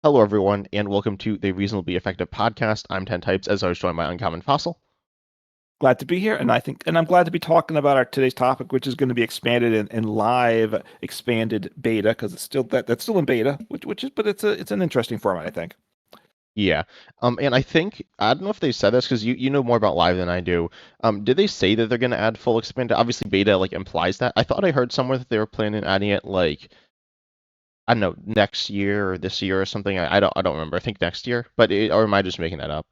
Hello, everyone, and welcome to the Reasonably Effective podcast. I'm 10 Types, as I was joined by Uncommon Fossil. Glad to be here, and I'm glad to be talking about our today's topic, which is going to be expanded in live expanded beta because it's still that's still in beta, but it's an interesting format, I think. Yeah, and I don't know if they said this because you know more about live than I do. Did they say that they're going to add full expanded? Obviously, beta like implies that. I thought I heard somewhere that they were planning on adding it like I don't know next year or this year or something. I don't remember. I think next year, or am I just making that up?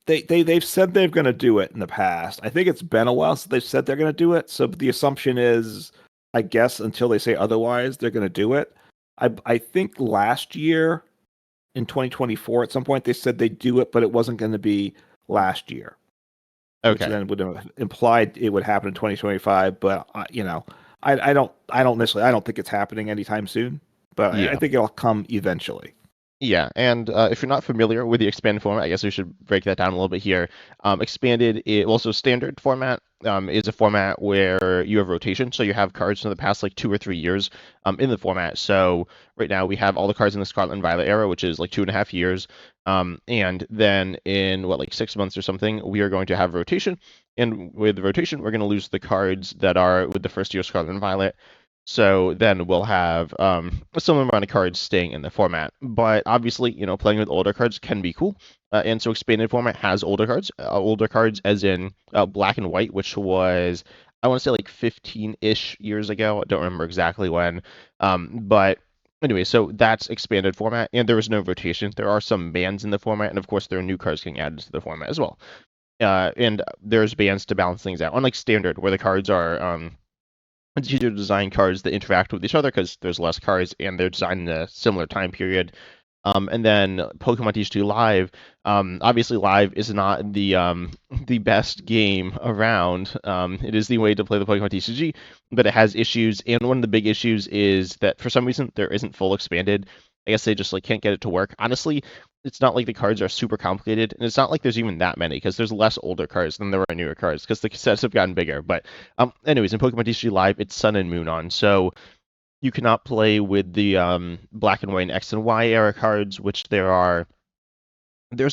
They've said they're going to do it in the past. I think it's been a while since they've said they're going to do it. So the assumption is, I guess, until they say otherwise, they're going to do it. I think last year in 2024, at some point, they said they'd do it, but it wasn't going to be last year, which Okay. then would have implied it would happen in 2025. But I don't think it's happening anytime soon. But I Yeah. think it'll come eventually. Yeah, and if you're not familiar with the expanded format, I guess we should break that down a little bit here. Also standard format is a format where you have rotation, so you have cards from the past like 2 or 3 years in the format. So right now we have all the cards in the Scarlet and Violet era, which is like 2.5 years, and then in like 6 months or something, we are going to have rotation, and with rotation, we're going to lose the cards that are with the first year Scarlet and Violet. So then we'll have a similar amount of cards staying in the format. But obviously, playing with older cards can be cool. And so expanded format has older cards as in black and white, which was, I want to say like 15-ish years ago. I don't remember exactly when. But anyway, so that's expanded format. And there is no rotation. There are some bans in the format. And of course, there are new cards getting added to the format as well. And there's bans to balance things out. Unlike standard, where the cards are it's easier to design cards that interact with each other because there's less cards and they're designed in a similar time period. And then Pokemon TCG Live, obviously Live is not the best game around. It is the way to play the Pokemon TCG, but it has issues. And one of the big issues is that for some reason there isn't full expanded. I guess they just like can't get it to work. Honestly, it's not like the cards are super complicated, and it's not like there's even that many because there's less older cards than there are newer cards because the sets have gotten bigger. But anyways, in Pokemon TCG Live, it's Sun and Moon on, so you cannot play with the Black and White and X and Y era cards, which there's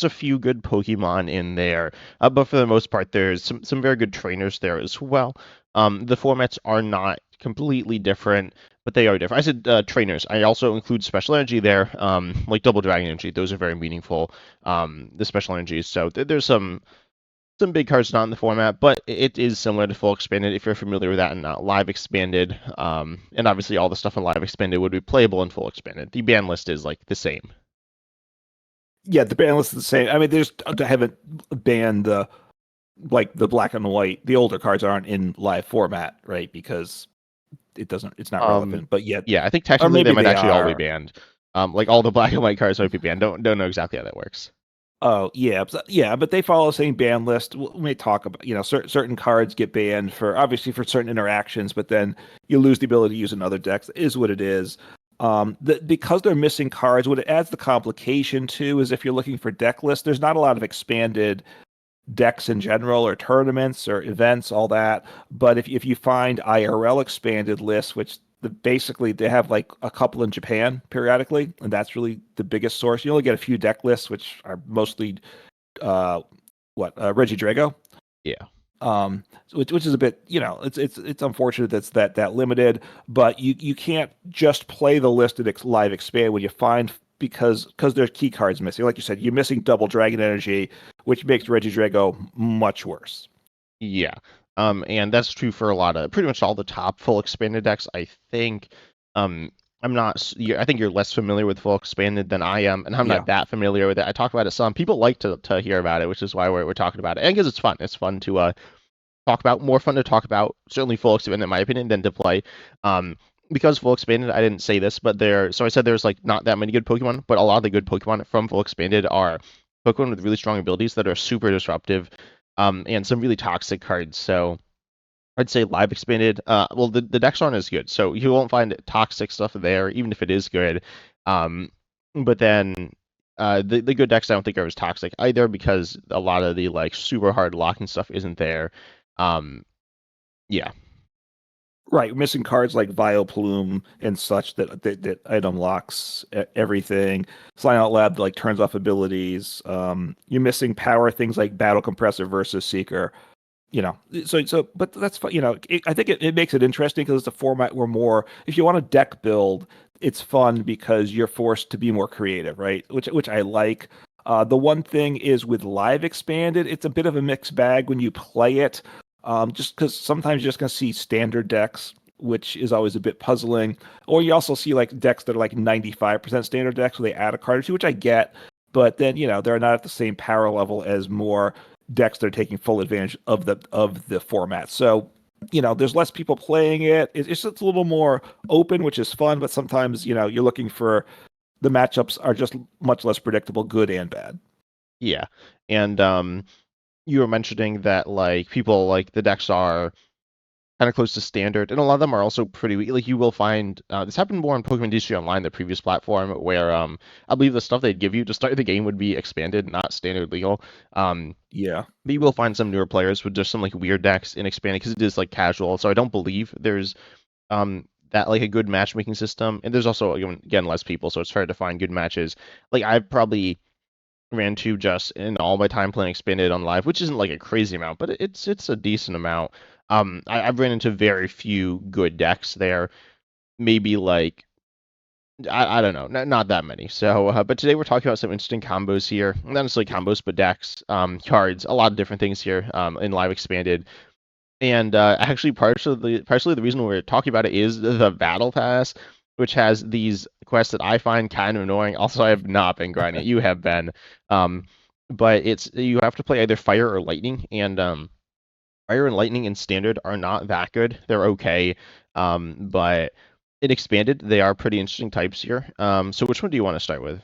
a few good Pokemon in there, but for the most part, there's some very good trainers there as well. The formats are not completely different, but they are different. I said trainers. I also include special energy there, like Double Dragon Energy. Those are very meaningful. The special energies. So there's some big cards not in the format, but it is similar to full expanded if you're familiar with that and not live expanded. And obviously all the stuff in live expanded would be playable in full expanded. The ban list is like the same. Yeah, the ban list is the same. I mean, they haven't banned the black and white. The older cards aren't in live format, right? Because it's not Um, relevant. But yet, yeah, I think or technically they maybe might they actually all be are. banned. Like all the black and white cards might be banned. Don't know exactly how that works. Oh yeah, but they follow the same ban list. We may talk about certain cards get banned for obviously for certain interactions, but then you lose the ability to use in other decks. It is what it is. Because they're missing cards, what it adds the complication to is if you're looking for deck lists, there's not a lot of expanded decks in general or tournaments or events, all that. But if you find IRL expanded lists, which basically they have like a couple in Japan periodically, and that's really the biggest source. You only get a few deck lists, which are mostly uh, Reggie Drago. Yeah. Which is a bit, it's unfortunate that's that limited, but you can't just play the listed live expand when you find because there's key cards missing. Like you said, you're missing double dragon energy, which makes Reggie Drago much worse. Yeah. And that's true for pretty much all the top full expanded decks. I think, I'm not, I think you're less familiar with full expanded than I am, and I'm Yeah. not that familiar with it. I talk about it some. People like to hear about it, which is why we're talking about it. And because it's fun. It's fun to talk about, more fun to talk about, certainly full expanded in my opinion, than to play. Because full expanded, I didn't say this, but I said there's like not that many good Pokemon, but a lot of the good Pokemon from full expanded are Pokemon with really strong abilities that are super disruptive, and some really toxic cards. So I'd say live expanded. Well, the decks aren't as good, so you won't find toxic stuff there, even if it is good. Um, but then the good decks I don't think are as toxic either because a lot of the like super hard locking stuff isn't there. Um, yeah. Right, missing cards like Vileplume and such that item locks everything. Slime Out Lab like turns off abilities. You're missing power things like Battle Compressor versus Seeker. But that's fun. I think it makes it interesting because it's a format where more, if you want to deck build, it's fun because you're forced to be more creative, right? Which I like. The one thing is with live expanded, it's a bit of a mixed bag when you play it. Just because sometimes you're just going to see standard decks, which is always a bit puzzling. Or you also see like decks that are like 95% standard decks where they add a card or two, which I get. But then, they're not at the same power level as more decks that are taking full advantage of the format. So, there's less people playing it. It's just a little more open, which is fun. But sometimes, you're looking for the matchups are just much less predictable, good and bad. Yeah, and you were mentioning that like people like the decks are kind of close to standard, and a lot of them are also pretty weak. Like you will find this happened more on Pokemon DC Online, the previous platform, where I believe the stuff they'd give you to start the game would be expanded, not standard legal. Yeah. But you will find some newer players with just some like weird decks in expanded because it is like casual. So I don't believe there's that like a good matchmaking system, and there's also again less people, so it's hard to find good matches. Like I've probably ran to just in all my time playing expanded on live, which isn't like a crazy amount, but it's a decent amount. I've ran into very few good decks there. Maybe like I don't know, not that many. So, but today we're talking about some interesting combos here. Not necessarily combos, but decks, cards, a lot of different things here in live expanded. And actually, partially the reason we're talking about it is the battle pass, which has these quests that I find kind of annoying. Also, I have not been grinding it. You have been, um, but you have to play either fire or lightning, and fire and lightning in standard are not that good. They're okay, but in expanded they are pretty interesting types here. So which one do you want to start with?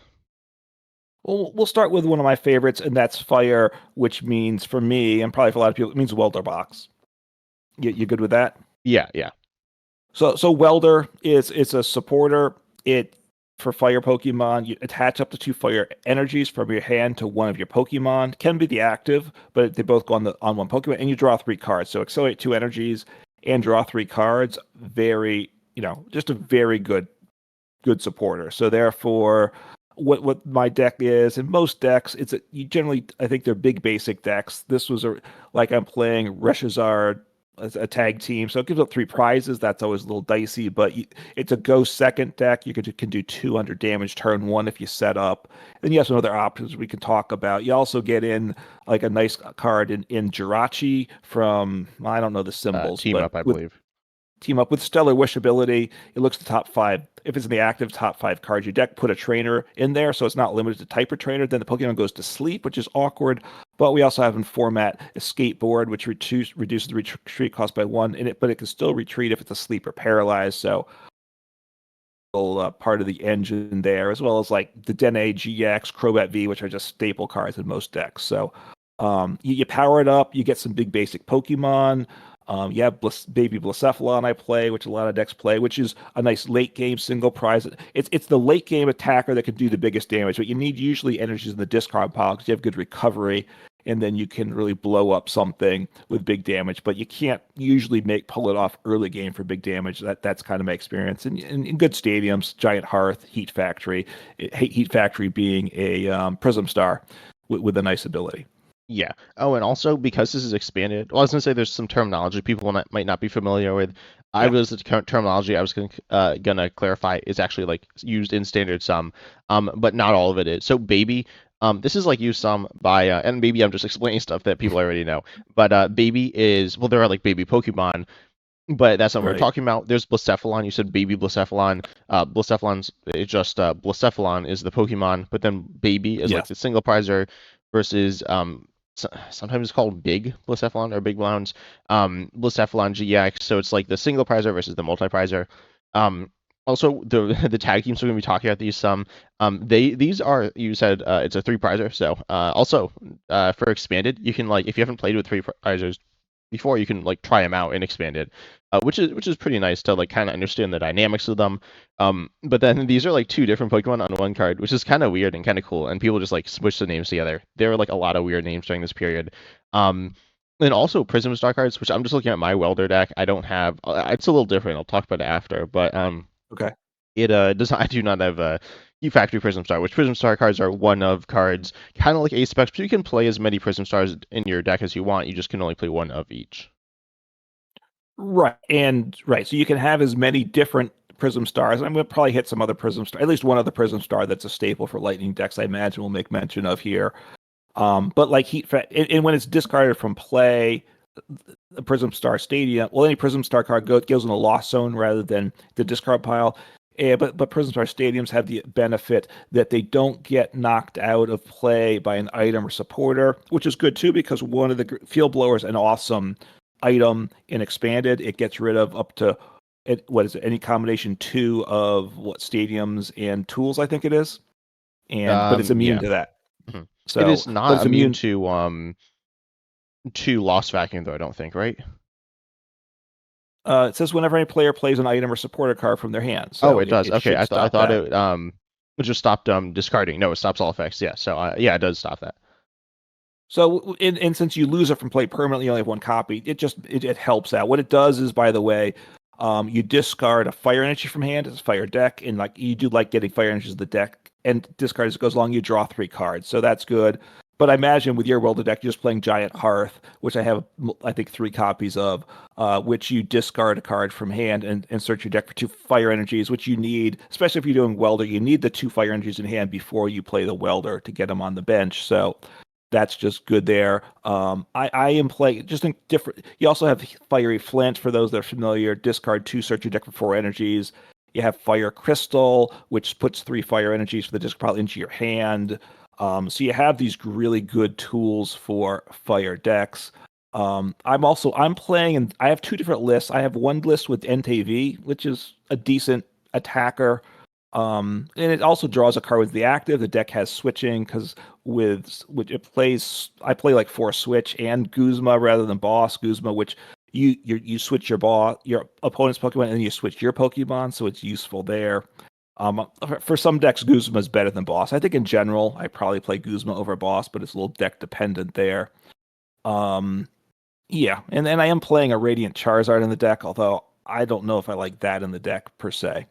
Well, we'll start with one of my favorites, and that's fire, which means for me, and probably for a lot of people, it means Welder box. You good with that? Yeah, yeah. So Welder is it's a supporter. It for fire Pokemon, you attach up to 2 fire energies from your hand to one of your Pokemon. Can be the active, but they both go on one Pokemon, and you draw 3 cards. So accelerate 2 energies and draw 3 cards. Very, just a very good supporter. So therefore, what my deck is, in most decks, you generally, I think they're big basic decks. This was like I'm playing Reshazard as a tag team, so it gives up 3 prizes. That's always a little dicey, but it's a go second deck. You can do 200 damage turn 1 if you set up. Then you have some other options we can talk about. You also get in like a nice card in Jirachi from, I don't know the symbols, Team but up, I with believe. team up with Stellar Wish ability. It looks the top 5. If it's in the active top 5 cards, your deck put a trainer in there, so it's not limited to type of trainer. Then the Pokemon goes to sleep, which is awkward. But we also have in format a skateboard, which reduces the retreat cost by 1, but it can still retreat if it's asleep or paralyzed. So part of the engine there, as well as like the Dene GX, Crobat V, which are just staple cards in most decks. So you power it up, you get some big basic Pokemon. You have Baby Blacephalon I play, which a lot of decks play, which is a nice late game single prize. It's the late game attacker that can do the biggest damage, but you need usually energies in the discard pile because you have good recovery, and then you can really blow up something with big damage. But you can't usually pull it off early game for big damage. That's kind of my experience. And in good stadiums, Giant Hearth, Heat Factory, Heat Factory being a Prism Star with a nice ability. Yeah. Oh, and also because this is expanded, well, I was gonna say there's some terminology people might not be familiar with. I Yeah. realized the terminology I was gonna clarify is actually like used in standard some, but not all of it is. So baby, this is like used some by, and maybe I'm just explaining stuff that people already know. But baby is, well, there are like baby Pokemon, but that's not what we're Right. talking about. There's Blacephalon. You said baby Blacephalon. Blacephalon's it's just Blacephalon is the Pokemon, but then baby is like Yes. the single prizer versus sometimes it's called Big Blacephalon or Big Blounds. Blacephalon GX. So it's like the single prizer versus the multi prizer. Also the the tag teams we're gonna be talking about these some. These are, you said it's a 3 prizer. So also for expanded you can, like, if you haven't played with 3 prizers before, you can like try them out and expand it, which is pretty nice to like kind of understand the dynamics of them. But then these are like 2 different Pokemon on one card, which is kind of weird and kind of cool. And people just like switch the names together. There were like a lot of weird names during this period. Um, And also Prism Star cards, which I'm just looking at my Welder deck. I don't have. It's a little different. I'll talk about it after. But Okay. it does not. I do not have Factory Prism Star, which Prism Star cards are one of cards, kind of like Ace Specs, but you can play as many Prism Stars in your deck as you want. You just can only play one of each. Right. And right. So you can have as many different Prism Stars. I'm going to probably hit some other Prism Star, at least one other Prism Star that's a staple for Lightning decks, I imagine we'll make mention of here. But like and when it's discarded from play, the Prism Star Stadium, well, any Prism Star card goes in a lost zone rather than the discard pile. But Prism Star Stadiums have the benefit that they don't get knocked out of play by an item or supporter, which is good too, because one of the Field Blower is an awesome item in Expanded. It gets rid of up to, what is it, any combination 2 of stadiums and tools, I think it is. But it's immune Yeah. to that. Mhm. So, It is but not it's immune to Lost Vacuum, though, I don't think, right? It says whenever any player plays an item or supporter card from their hand, Oh, so it does. it Okay, should I stop thought that. it just stopped discarding. No, it stops all effects. Yeah, so yeah, it does stop that. So, and since you lose it from play permanently, you only have one copy. It helps out. What it does is, by the way, you discard a fire energy from hand. It's a fire deck, and like you do like getting fire energies in the deck, and discard as it goes along. You draw 3 cards, so that's good. But I imagine with your Welder deck, you're just playing Giant Hearth, which I have, I think, 3 copies of, which you discard a card from hand and insert your deck for 2 fire energies, which you need, especially if you're doing Welder. You need the 2 fire energies in hand before you play the Welder to get them on the bench. So that's just good there. I am playing just in different. You also have Fiery Flint for those that are familiar. Discard 2, search your deck for 4 energies. You have Fire Crystal, which puts 3 fire energies for the disc pile into your hand. So you have these really good tools for fire decks. I'm playing, and I have 2 different lists. I have one list with NTV, which is a decent attacker. And it also draws a card with the active. The deck has switching because it plays. I play like Force Switch and Guzma rather than Boss Guzma, which you switch your opponent's Pokemon and then you switch your Pokemon, so it's useful there. For some decks, Guzma is better than Boss. I think in general, I probably play Guzma over Boss, but it's a little deck dependent there. Um, yeah, and then I am playing a Radiant Charizard in the deck, although I don't know if I like that in the deck per se.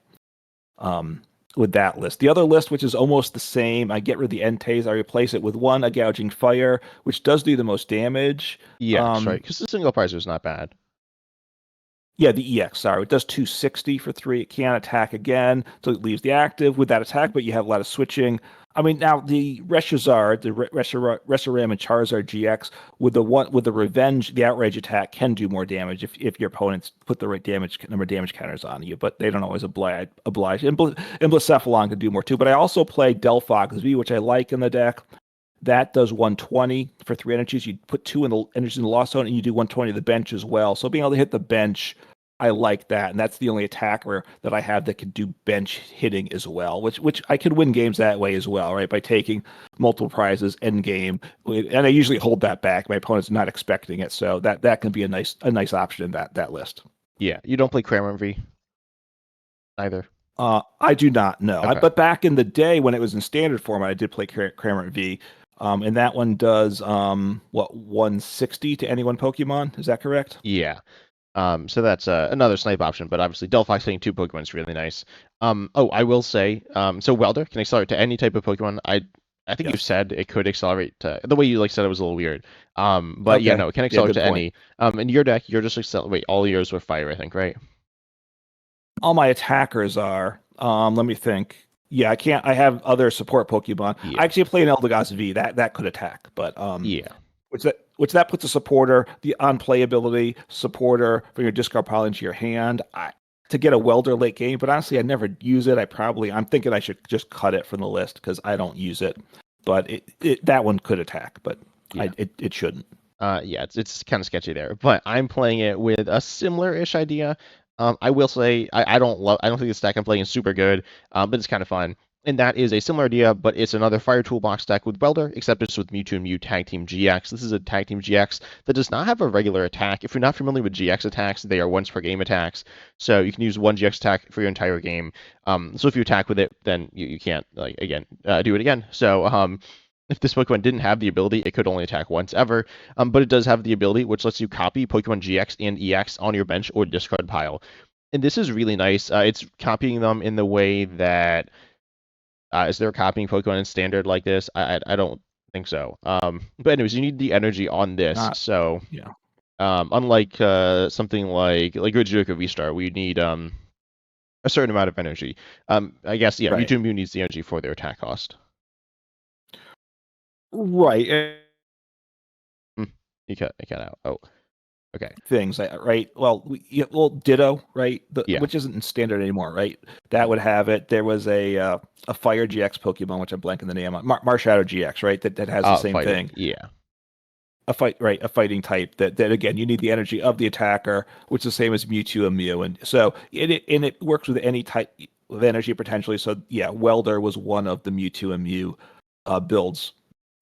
With that list. The other list, which is almost the same, I get rid of the Entei. I replace it with one, a Gouging Fire, which does do the most damage. Yes, right. Because the single pricer is not bad. Yeah, the EX, sorry. It does 260 for 3. It can't attack again, so it leaves the active with that attack, but you have a lot of switching. I mean, now the Reshazard, the Reshiram and Charizard GX, with the Revenge, the Outrage attack can do more damage if your opponents put the right number of damage counters on you, but they don't always oblige. And Blacephalon can do more too. But I also play Delphox V, which I like in the deck. That does 120 for 3 energies. You put 2 in the energies in the lost zone, and you do 120 to the bench as well. So being able to hit the bench, I like that, and that's the only attacker that I have that can do bench hitting as well, which I could win games that way as well, right? By taking multiple prizes end game, and I usually hold that back. My opponent's not expecting it, so that can be a nice option in that list. Yeah, you don't play Kramer V either. I do not know, Okay. but back in the day when it was in standard format, I did play Kramer V. And that one does 160 to any one Pokemon. Is that correct? Yeah. So that's another snipe option, but obviously Delphox hitting 2 Pokemon is really nice. I will say, so Welder can accelerate to any type of Pokemon. I think you Yes. said it could accelerate to the way you said it was a little weird. But yeah, Okay. no, it can Yeah, accelerate good to point. any. In your deck, you're just accelerate all yours with fire, I think, right? All my attackers are. Let me think. Yeah, I can't. I have other support Pokemon. I Yeah. actually play an Eldegoss V. That could attack, but Yeah. which puts a supporter, the unplayability supporter for your discard pile into your hand. To get a Welder late game, but honestly, I never use it. I'm thinking I should just cut it from the list because I don't use it. But that one could attack, but Yeah. it shouldn't. Yeah, it's kind of sketchy there, but I'm playing it with a similar-ish idea. I will say I don't think this deck I'm playing is super good, but it's kind of fun. And that is a similar idea, but it's another Fire Toolbox deck with Welder, except it's with Mewtwo and Mew Tag Team GX. This is a Tag Team GX that does not have a regular attack. If you're not familiar with GX attacks, they are once per game attacks, so you can use one GX attack for your entire game. So if you attack with it, then you can't do it again. So if this Pokemon didn't have the ability, it could only attack once ever. But it does have the ability, which lets you copy Pokemon GX and EX on your bench or discard pile. And this is really nice. It's copying them in the way that is there copying Pokemon in standard like this? I don't think so. But anyways, you need the energy on this. Not So yeah. unlike something like Gojoka V-Star, we need a certain amount of energy. I guess yeah, Right. Mewtwo and Mew needs the energy for their attack cost. Right. You cut out. Oh, okay. Things right. Well, Ditto, right? Yeah. Which isn't in standard anymore, right? That would have it. There was a Fire GX Pokemon, which I'm blanking the name on. Marshadow GX, right? That has the same Fighting. thing. Yeah. A fighting type that again you need the energy of the attacker, which is the same as Mewtwo and Mew, and so it works with any type of energy potentially. So yeah, Welder was one of the Mewtwo and Mew builds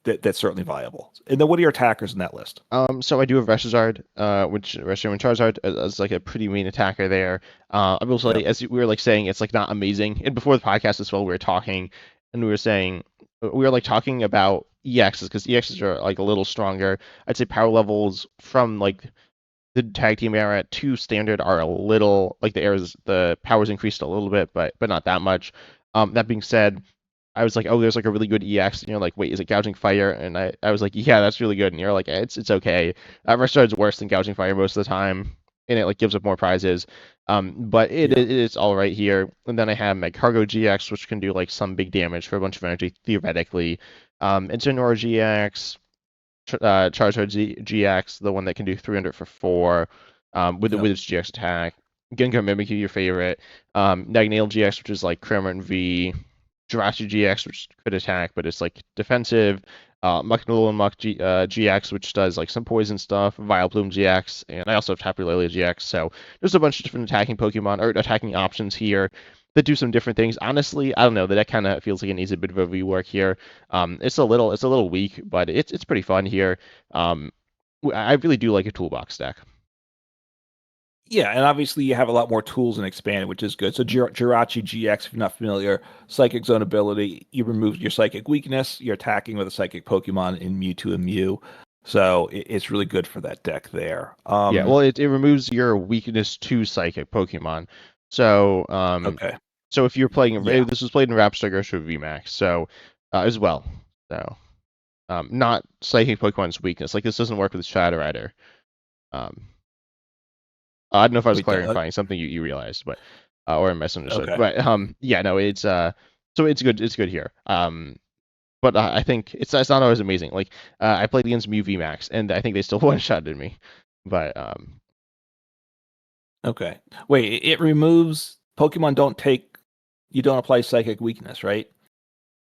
that's certainly viable. And then what are your attackers in that list? So I do have Reshazard, which Reshiram and Charizard is like a pretty main attacker there. I will say, as we were like saying, it's like not amazing. And before the podcast as well, we were talking, and we were saying we were like talking about EXs because EXs are like a little stronger. I'd say power levels from like the tag team era to standard are a little like the powers increased a little bit, but not that much. That being said, I was like, oh, there's like a really good EX, and you're like, wait, is it Gouging Fire? And I was like, yeah, that's really good. And you're like, it's okay. Restard's worse than Gouging Fire most of the time, and it like gives up more prizes. But it is all right here. And then I have my Cargo GX, which can do like some big damage for a bunch of energy theoretically. Incineroar GX, Charizard GX, the one that can do 300 for 4, with its GX attack. Gengar Mimikyu, your favorite. Nagnale GX, which is like Cramorant V. Jirachi GX, which could attack, but it's like defensive. Mucknull and GX, which does like some poison stuff. Vileplume GX, and I also have Tapu Lele GX. So there's a bunch of different attacking Pokemon or attacking options here that do some different things. Honestly, I don't know. That kind of feels like it needs a bit of a rework here. It's a little weak, but it's pretty fun here. I really do like a toolbox deck. Yeah, and obviously you have a lot more tools and expanded, which is good. So Jirachi GX, if you're not familiar, Psychic Zone ability, you remove your Psychic weakness. You're attacking with a Psychic Pokemon in Mewtwo and Mew. So it's really good for that deck there. Yeah, well, it removes your weakness to Psychic Pokemon. So okay. So if you're playing, this was played in Centiskorch VMAX, so as well. So not Psychic Pokemon's weakness. Like this doesn't work with Shadow Rider. I don't know if I was clarifying something you realized, but or misunderstood. Okay. But yeah, no, it's so it's good. It's good here. But I think it's not always amazing. Like I played against Mew VMAX, and I think they still one-shotted me. But okay, wait, it removes Pokemon you don't apply Psychic weakness, right?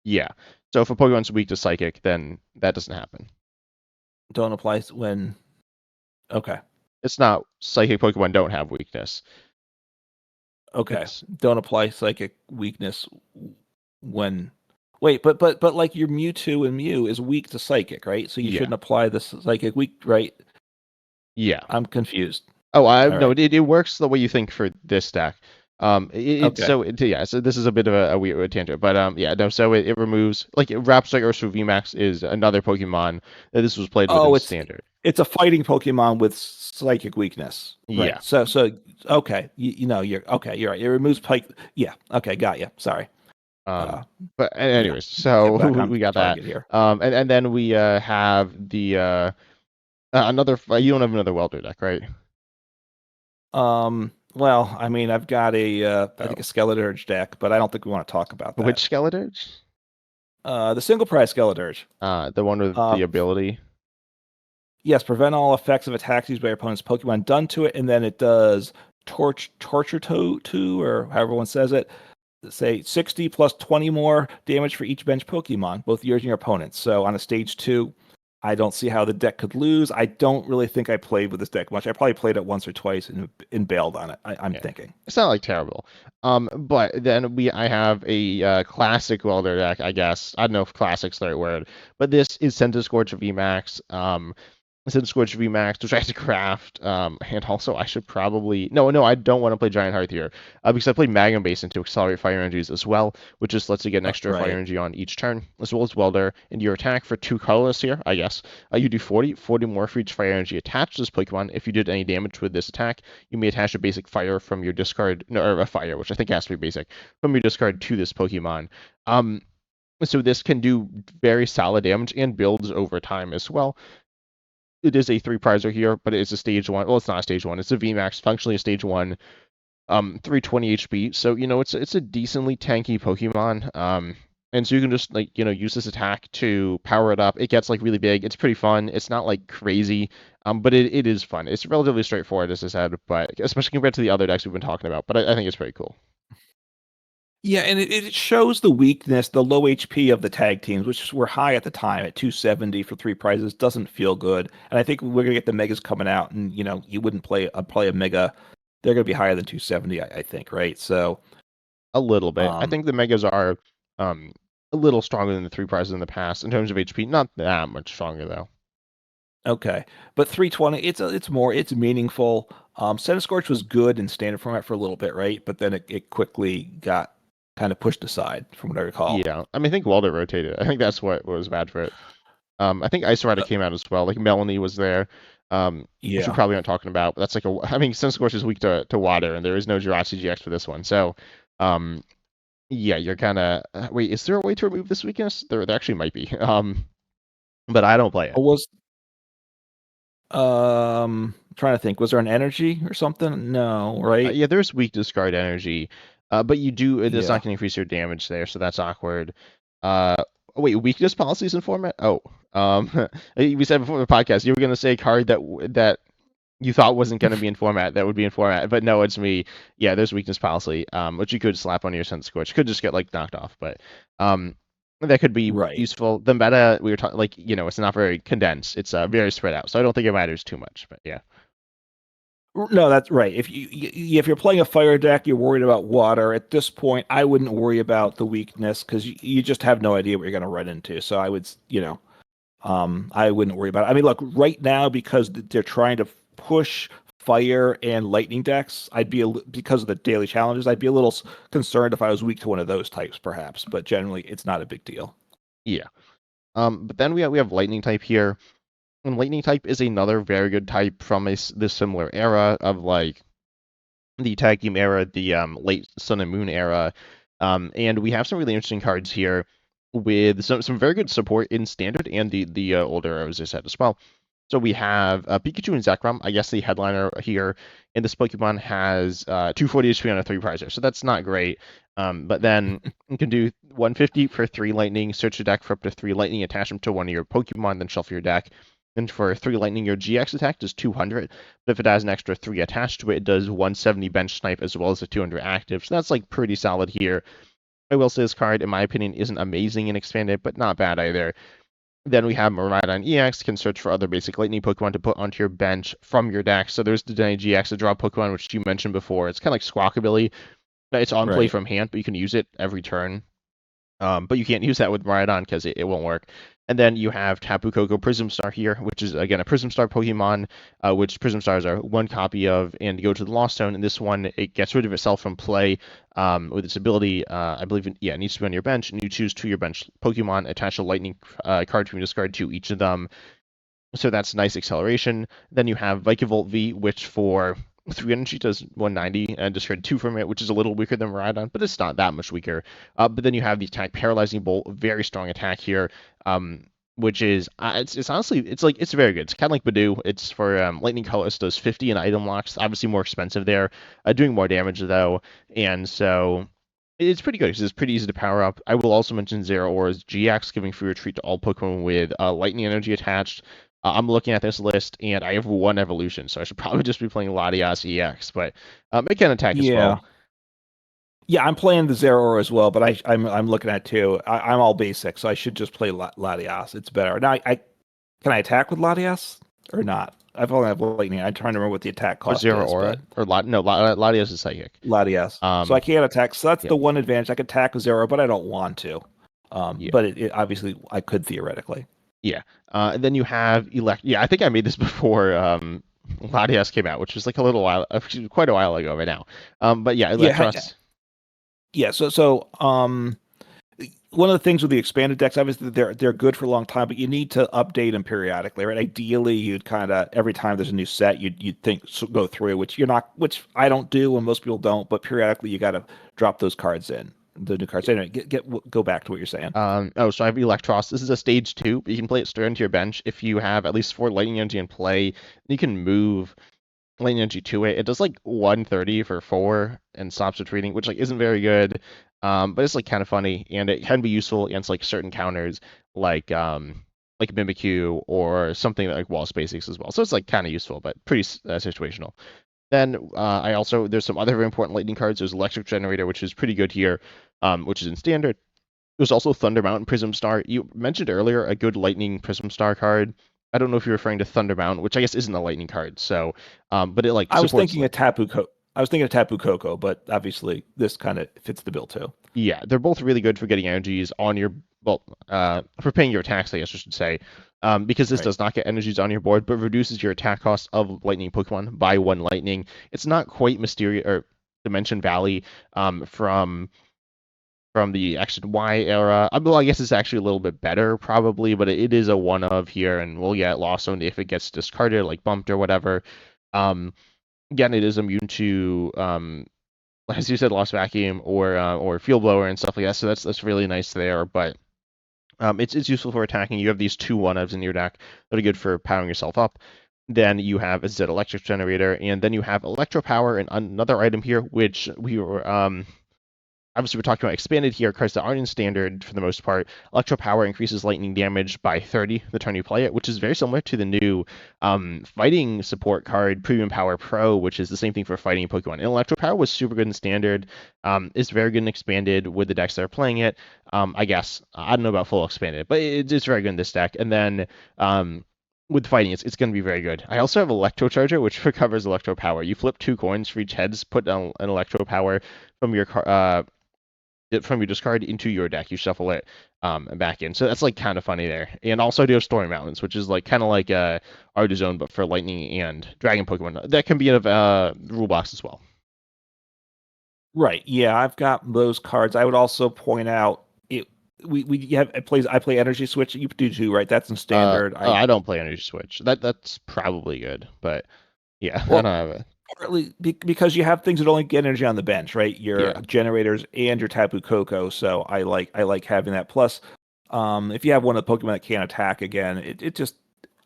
Yeah. So if a Pokemon's weak to Psychic, then that doesn't happen. Don't apply when. Okay. It's not Psychic Pokemon don't have weakness. Okay. Don't apply Psychic weakness when. Wait, but like your Mewtwo and Mew is weak to Psychic, right? So you shouldn't apply the Psychic weak, right? Yeah. I'm confused. Oh, no, it works the way you think for this deck. So this is a bit of a weird tangent, but yeah, no, so it removes like Centiskorch VMAX is another Pokemon that this was played with in standard. It's a fighting Pokemon with Psychic weakness. Right? Yeah. So okay, you're okay. You're right. It removes Pike. Yeah. Okay, got you. Sorry. But anyways, so we got that. Here. And then we have the another. You don't have another Welder deck, right? Well, I mean, I've got I think a Skeledirge deck, but I don't think we want to talk about that. Which Skeledirge? The single prize Skeledirge. The one with the ability. Yes, prevent all effects of attacks used by your opponent's Pokemon done to it, and then it does torture to, or however one says it. Say 60 plus 20 more damage for each bench Pokemon, both yours and your opponent's. So on a stage 2, I don't see how the deck could lose. I don't really think I played with this deck much. I probably played it once or twice and bailed on it. I'm thinking it's not like terrible. But then I have a classic Welder deck. I guess I don't know if classic's the right word, but this is Centiskorch VMAX. Centiskorch VMAX, which I have to craft, and also I should probably no, I don't want to play Giant Hearth here, because I play Magnum Basin to accelerate fire energies as well, which just lets you get an extra fire Right. energy on each turn, as well as Welder. And your attack for 2 colorless here, I guess, you do 40 more for each fire energy attached to this Pokemon. If you did any damage with this attack, you may attach a basic fire from your discard, no, or a fire, which I think has to be basic, from your discard to this Pokemon. So this can do very solid damage and builds over time as well. It is a 3 prizer here, but it's a stage 1. Well, it's not a stage 1. It's a VMAX, functionally a stage 1, 320 HP. So, it's a decently tanky Pokemon. And so you can just, like, use this attack to power it up. It gets, like, really big. It's pretty fun. It's not, like, crazy, but it is fun. It's relatively straightforward, as I said, but especially compared to the other decks we've been talking about. But I think it's pretty cool. Yeah, and it shows the weakness, the low HP of the tag teams, which were high at the time at 270 for 3 prizes. Doesn't feel good. And I think we're gonna get the megas coming out, and you wouldn't play a mega. They're gonna be higher than 270, I think, right? So A little bit. I um, think the Megas are a little stronger than the 3 prizes in the past in terms of HP. Not that much stronger, though. okay, but 320, it's meaningful. Centiskorch was good in standard format for a little bit, right? But then it quickly got kind of pushed aside, from what I recall. Yeah, I mean, I think Welder rotated. I think that's what was bad for it. I think Icerata Uh, came out as well. Like Melanie was there, which we yeah. probably aren't talking about. But that's like I mean, Centiskorch is weak to water, and there is no Jirachi GX for this one. So, um, yeah, you're kind of wait. Is there a way to remove this weakness? There actually might be. But I don't play it. Was trying to think, was there an energy or something? No, right? Yeah, there's weak discard energy, but it does Yeah. not can increase your damage there, so that's awkward. Wait, weakness policies in format? Oh, we said before the podcast you were gonna say a card that you thought wasn't gonna be in format that would be in format, but no, it's me. Yeah, there's weakness policy, which you could slap on your Centiskorch, could just get like knocked off, but that could be Right. useful. The meta we were talking, like, it's not very condensed. It's very spread out, so I don't think it matters too much. But yeah. No, that's right. If you're playing a fire deck, you're worried about water. At this point, I wouldn't worry about the weakness because you just have no idea what you're going to run into. So I would, I wouldn't worry about it. I mean, look, right now because they're trying to push fire and lightning decks, because of the daily challenges, I'd be a little concerned if I was weak to one of those types, perhaps. But generally, it's not a big deal. Yeah. But then we have lightning type here. And lightning type is another very good type from this similar era of like the tag team era, the late Sun and Moon era. And we have some really interesting cards here with some very good support in standard and the older eras, as I said, as well. So we have Pikachu and Zekrom, I guess the headliner here. And this Pokemon has 240 HP on a 3 prizer, so that's not great. But then you can do 150 for 3 lightning, search your deck for up to 3 lightning, attach them to one of your Pokemon, then shuffle your deck. And for 3 lightning, your GX attack does 200. But if it has an extra 3 attached to it, it does 170 bench snipe as well as a 200 active. So that's like pretty solid here. I will say this card, in my opinion, isn't amazing in expanded, but not bad either. Then we have Miraidon EX, can search for other basic lightning Pokemon to put onto your bench from your deck. So there's the Denny GX, a draw Pokemon, which you mentioned before. It's kind of like Squawkabilly. It's on play Right. from hand, but you can use it every turn. But you can't use that with Miraidon because it won't work. And then you have Tapu Koko Prism Star here, which is, again, a Prism Star Pokemon, which Prism Stars are one copy of, and go to the Lost Zone. And this one, it gets rid of itself from play with its ability. I believe, it needs to be on your bench, and you choose 2 your bench Pokemon, attach a lightning card from your discard to each of them. So that's nice acceleration. Then you have Vikavolt V, which for 3 energy does 190 and discard 2 from it, which is a little weaker than Miraidon, but it's not that much weaker. But then you have the attack Paralyzing Bolt, very strong attack here, which is it's honestly it's very good. It's kind of like Badoo. It's for Lightning Colors, does 50 in item locks, obviously more expensive there, doing more damage though, and so it's pretty good because it's pretty easy to power up. I will also mention Zoroark's GX, giving free retreat to all Pokemon with lightning energy attached. I'm looking at this list, and I have 1 evolution, so I should probably just be playing Latias EX, but it can attack as Yeah. well. Yeah, I'm playing the Zero as well, but I'm looking at two. I'm all basic, so I should just play Latias. It's better. Now, can I attack with Latias or not? I've only have lightning. I'm trying to remember what the attack Or cost is, Zeraora, but or no, Latias is psychic. Latias. So I Um, can't attack. So that's yeah, the one advantage. I could attack with Zero, but I don't want to. yeah. But it obviously I could theoretically. Yeah. And then you have elect. Yeah, I think I made this before Latias came out, which was like a little while, quite a while ago right now. But yeah, Yeah, Electros. yeah. So one of the things with the expanded decks, obviously they're good for a long time, but you need to update them periodically, right? Ideally, you'd kind of every time there's a new set, you'd think go through, which you're not, which I don't do, and most people don't. But periodically, you got to drop those cards in, the new cards. Anyway, go back to what you're saying. So I have Electros. This is a stage 2, but you can play it straight into your bench. If you have at least 4 Lightning Energy in play, you can move Lightning Energy to it. It does like 130 for 4 and stops retreating, which like isn't very good. But it's like kind of funny, and it can be useful against like certain counters, like Mimikyu or something like Wall Spacings as well. So it's like kind of useful, but pretty situational. Then I also there's some other very important lightning cards. There's Electric Generator, which is pretty good here, which is in standard. There's also Thunder Mountain Prism Star. You mentioned earlier a good Lightning Prism Star card. I don't know if you're referring to Thunder Mountain, which I guess isn't a lightning card. So, but it like I was supports thinking like of I was thinking of Tapu Koko, but obviously this kind of fits the bill too. yeah, they're both really good for getting energies on your for paying your attacks, I guess I should say, because this Right. does not get energies on your board, but reduces your attack cost of lightning Pokemon by 1 lightning. It's not quite Mysterious or Dimension Valley from the X and Y era. Well, I guess it's actually a little bit better, probably, but it is a one of here, and we'll get lost on if it gets discarded, like bumped or whatever. Um, Again, it is immune to, as you said, Lost Vacuum or Field Blower and stuff like that. So that's really nice there. But it's useful for attacking. You have these 2 1-ofs in your deck that are good for powering yourself up. Then you have a Z Electric Generator, and then you have Electro Power and another item here, which we were obviously we're talking about expanded here, cards that aren't in standard for the most part. Electro Power increases lightning damage by 30 the turn you play it, which is very similar to the new fighting support card, Premium Power Pro, which is the same thing for fighting Pokemon. And Electro Power was super good in standard. It's very good and expanded with the decks that are playing it. I guess. I don't know about full expanded, but it's very good in this deck. And then with fighting, it's going to be very good. I also have Electro Charger, which recovers Electro Power. You flip 2 coins for each heads, put an Electro Power from your from your discard into your deck. You shuffle it back in. So that's like kind of funny there. And also I do have Storm Mountains, which is like kind of like Artizone, but for Lightning and Dragon Pokemon. That can be in a rule box as well. Right. Yeah, I've got those cards. I would also point out it. We have it plays. I play Energy Switch. You do too, right? That's in standard. Oh, I don't play Energy Switch. That's probably good, but yeah, I don't Well, have it. partly because you have things that only get energy on the bench, right? Your Yeah. generators and your Tapu Koko. So I like having that. Plus, if you have one of the Pokemon that can't attack again, it just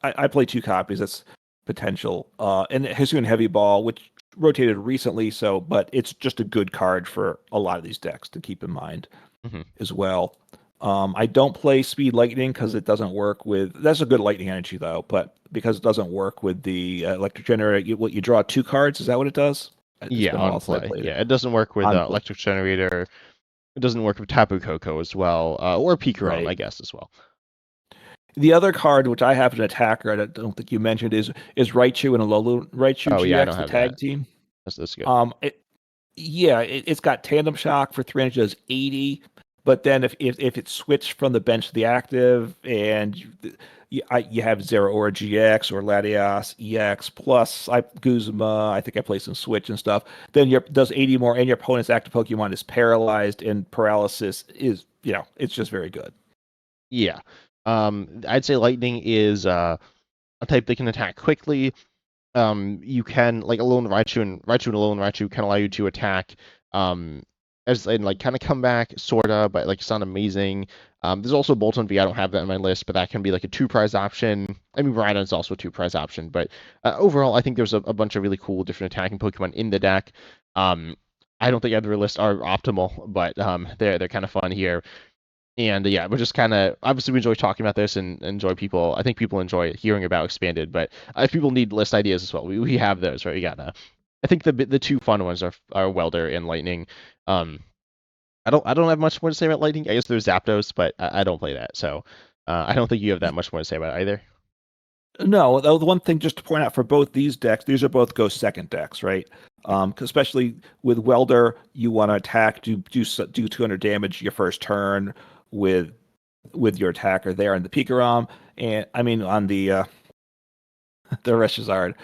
I play 2 copies. That's potential. And Hisuian Heavy Ball, which rotated recently, so but it's just a good card for a lot of these decks to keep in mind Hmm. as well. I don't play Speed Lightning because it doesn't work with. That's a good Lightning energy though, but because it doesn't work with the Electric Generator, you draw 2 cards. Is that what it does? It's Yeah, been a on while since I play. played it. Yeah, it doesn't work with On play, Electric Generator. It doesn't work with Tapu Koko as well, or Pikarom, right? I guess, as well. The other card, which I have an attacker, I don't think you mentioned, is Raichu and Alolan Raichu Oh yeah, I don't GX, the have that. tag team. That's good. It, yeah, it's got Tandem Shock for 300, does 80. But then if it's switched from the bench to the active, and you have Zoroark GX or Latias EX plus Guzma, I think I play some Switch and stuff. Then your does 80 more, and your opponent's active Pokemon is paralyzed, and paralysis is it's just very good. Yeah. I'd say Lightning is a type that can attack quickly. You can like Alolan Raichu and Alolan Raichu can allow you to attack as and like kind of come back sorta, but like it's not amazing. There's also Bolton V. I don't have that on my list, but that can be like a 2 prize option. I mean, Rhydon is also a 2 prize option, but overall, I think there's a bunch of really cool different attacking Pokemon in the deck. I don't think either list are optimal, but they're kind of fun here. And yeah, we're just kind of obviously we enjoy talking about this and enjoy people. I think people enjoy hearing about expanded, but if people need list ideas as well, we have those, right? We got I think the 2 fun ones are Welder and Lightning. Um, I don't have much more to say about Lightning. I guess there's Zapdos, but I don't play that, so I don't think you have that much more to say about it either. No, the one thing just to point out for both these decks, these are both go second decks, right? 'Cause especially with Welder, you want to attack, do 200 damage your first turn with your attacker there in the Pikarom, And I mean on the the Reshazard.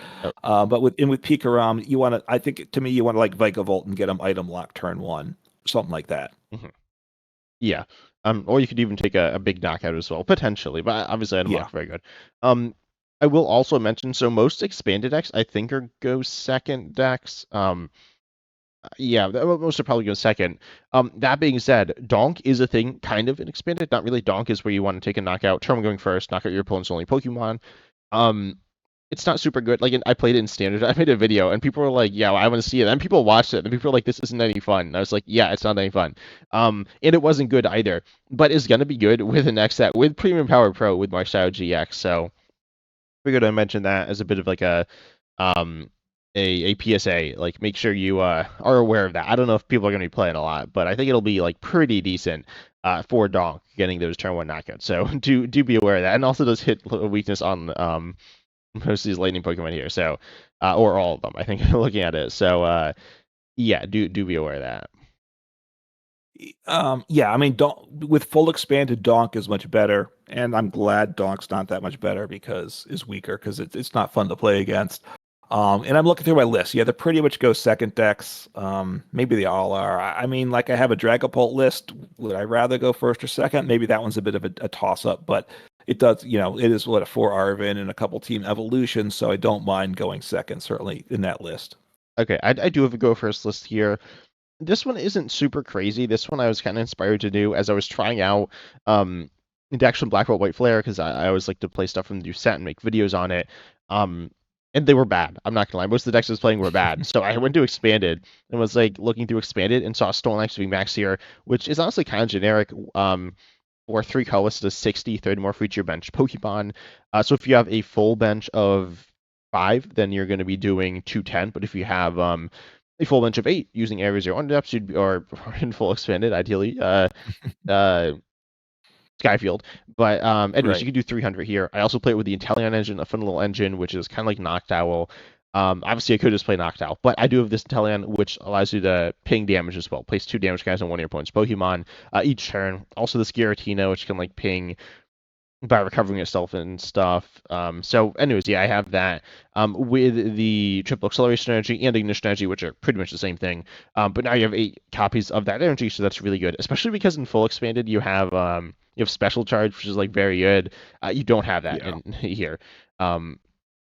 Oh, But with Pikarom, you want to. I think to me, you want to like Vikavolt and get him item lock turn one, something like that. mhm. Yeah. Or you could even take a big knockout as well, potentially. But obviously, item Yeah. lock very good. Um, I will also mention so most expanded decks I think are go second decks. Yeah, most are probably go second. That being said, Donk is a thing kind of in expanded. Not really. Donk is where you want to take a knockout, turn one going first, knock out your opponent's only Pokemon. Um, it's not super good. Like I played it in standard. I made a video and people were like, "Yeah, well, I want to see it." And people watched it and people were like, "This isn't any fun." And I was like, "Yeah, it's not any fun." And it wasn't good either, but it's gonna be good with the next set with Premium Power Pro with Marshall GX. So figured I'd mention that as a bit of like um a PSA. Like make sure you are aware of that. I don't know if people are gonna be playing a lot, but I think it'll be like pretty decent for Donk getting those turn one knockouts. So do be aware of that. And also does hit a weakness on most of these lightning Pokemon here. So or all of them, I think looking at it. So yeah, do be aware of that. Yeah, I mean, with full expanded, Donk is much better, and I'm glad Donk's not that much better because is weaker because it's not fun to play against. And I'm looking through my list. Yeah, they pretty much go second decks. Maybe they all are. I mean, like I have a Dragapult list. Would I rather go first or second? Maybe that one's a bit of a toss up, but it does. It is what a 4 Arvin and a couple team evolutions, so I don't mind going second. Certainly in that list. Okay, I do have a go first list here. This one isn't super crazy. This one I was kind of inspired to do as I was trying out decks from Black White Flare because I always like to play stuff from the new set and make videos on it. Um, and they were bad. I'm not gonna lie. Most of the decks I was playing were bad. So I went to Expanded and was like looking through Expanded and saw Snorlax VMAX here, which is honestly kind of generic. For 3 colors to 60, 30 more for each your bench Pokemon. So if you have a full bench of 5, then you're going to be doing 210. But if you have a full bench of 8 using Area 0 depths, or in full expanded, ideally, uh, Skyfield. But anyways, you Right. can do 300 here. I also play it with the Inteleon engine, a fun little engine, which is kind of like Noctowl. Obviously, I could just play Noctowl, but I do have this Inteleon, which allows you to ping damage as well. Place 2 damage guys on one of your opponent's Pokemon each turn. Also, the Giratina, which can like ping by recovering itself and stuff. So, anyways, yeah, I have that with the triple acceleration energy and ignition energy, which are pretty much the same thing. But now you have 8 copies of that energy, so that's really good. Especially because in full expanded you have special charge, which is like very good. You don't have that Yeah. in here.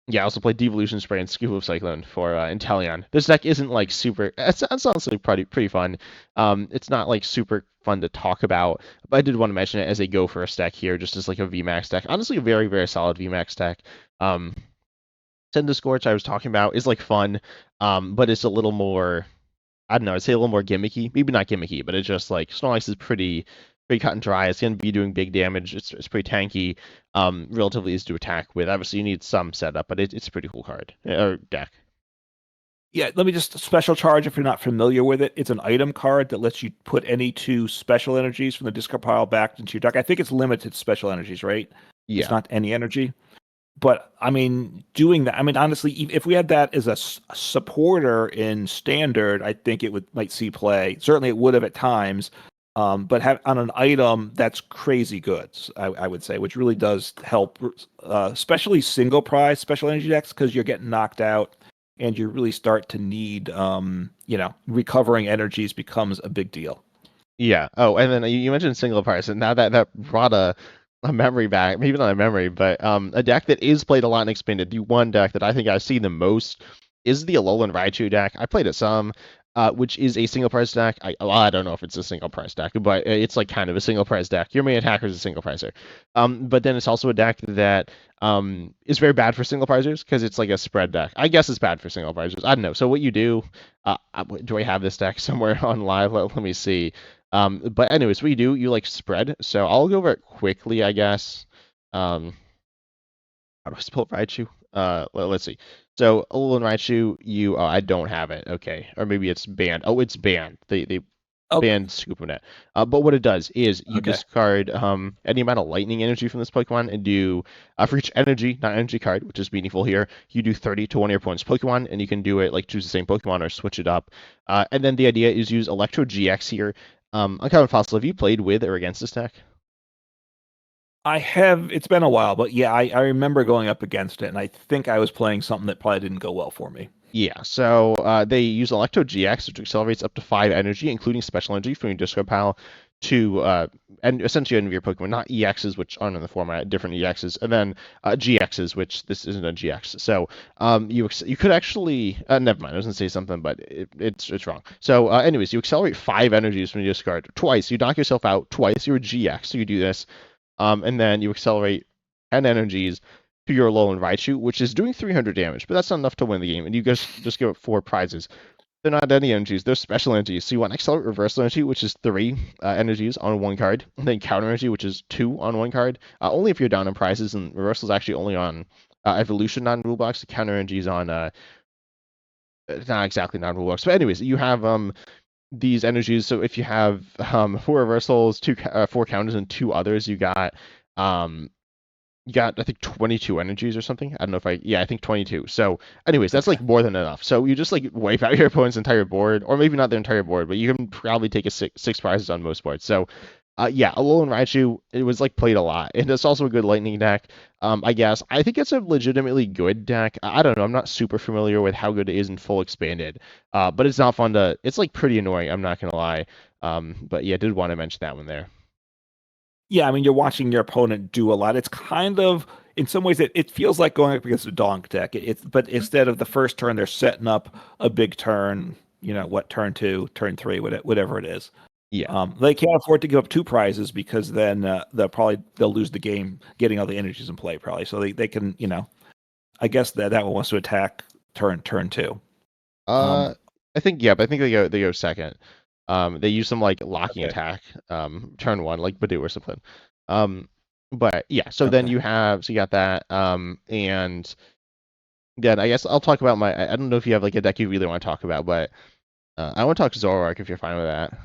Yeah, I also played Devolution Spray and Scoop of Cyclone for Inteleon. This deck isn't like super. It's honestly pretty fun. It's not like super fun to talk about, but I did want to mention it as a go first deck here, just as like a VMAX deck. Honestly, a very very solid VMAX deck. Um, Centiskorch I was talking about is like fun, but it's a little more. I don't know. I'd say a little more gimmicky. Maybe not gimmicky, but it's just like Snorlax is pretty cut and dry. It's going to be doing big damage. It's pretty tanky. Relatively easy to attack with. Obviously, you need some setup, but it's a pretty cool card or deck. Yeah, let me just special charge if you're not familiar with it. It's an item card that lets you put any 2 special energies from the discard pile back into your deck. I think it's limited to special energies, right? It's Yeah, not any energy. But I mean, doing that, I mean, honestly, if we had that as a supporter in standard, I think it might see play. Certainly, it would have at times. But on an item that's crazy good, I would say, which really does help, especially single prize special energy decks because you're getting knocked out and you really start to need, recovering energies becomes a big deal. yeah. Oh, and then you mentioned single price, and now that brought a memory back. Maybe not a memory, but a deck that is played a lot in expanded. The one deck that I think I see the most is the Alolan Raichu deck. I played it some. Which is a single price deck. I don't know if it's a single price deck, but it's like kind of a single price deck. Your main attacker is a single pricer. But then it's also a deck that is very bad for single pricers because it's like a spread deck. I guess it's bad for single pricers. I don't know. So what you do, do I have this deck somewhere on live? Let me see. But anyways, what you do, you like spread. So I'll go over it quickly, I guess. How do I spell Raichu? Let's see. So Alolan Raichu, I don't have it. Okay, or maybe it's banned. Oh, it's banned. They Okay. banned Scoopnet. But what it does is you Okay. discard any amount of lightning energy from this Pokemon and do for each energy, not energy card, which is meaningful here. You do 30 to one of your opponent's Pokemon, and you can do it like choose the same Pokemon or switch it up. And then the idea is use Electro GX here. Uncommon Fossil, have you played with or against this deck? I have. It's been a while, but yeah, I remember going up against it, and I think I was playing something that probably didn't go well for me. Yeah, so they use Electro GX, which accelerates up to 5 energy, including special energy from your discard pile, to and essentially end of your Pokemon, not EXs, which aren't in the format, different EXs, and then GXs, which this isn't a GX. So you could actually never mind, I was gonna say something, but it's wrong. So anyways, you accelerate 5 energies from your discard twice. You knock yourself out twice. You're a GX, so you do this, and then you accelerate 10 energies to your Alolan Raichu, which is doing 300 damage, but that's not enough to win the game. And you guys just give it 4 prizes. They're not any energies, they're special energies. So you want Accelerate Reversal Energy, which is 3 energies on 1 card, and then Counter Energy, which is 2 on 1 card. Only if you're down on prizes, and Reversal is actually only on Evolution non-rulebox. The Counter Energy is on not exactly non-rulebox. But anyways, you have these energies. So if you have 4 reversals, 4 counters, and 2 others, um, you got, I think, 22 energies or something. I don't know if I think 22. So anyways, that's Okay. like more than enough. So you just like wipe out your opponent's entire board, or maybe not their entire board, but you can probably take a six prizes on most boards. So yeah, Alolan Raichu, it was like played a lot, and it's also a good lightning deck. I guess I think it's a legitimately good deck. I don't know, I'm not super familiar with how good it is in full expanded, but it's not fun to. It's like pretty annoying. I'm not gonna lie. But yeah, I did want to mention that one there. Yeah, I mean, you're watching your opponent do a lot. It's kind of, in some ways, it feels like going up against a Donk deck. But instead of the first turn, they're setting up a big turn. What, turn two, turn three, whatever it is. Yeah. They can't afford to give up 2 prizes because then they'll lose the game getting all the energies in play probably. So they can, I guess that one wants to attack turn two. Uh, Um, I think yeah, but I think they go second. They use some like locking okay, attack, turn one, like Badoo or something. Um, but yeah, so then okay. you got that, and then I guess I'll talk about I don't know if you have like a deck you really want to talk about, but I want to talk Zoroark if you're fine with that.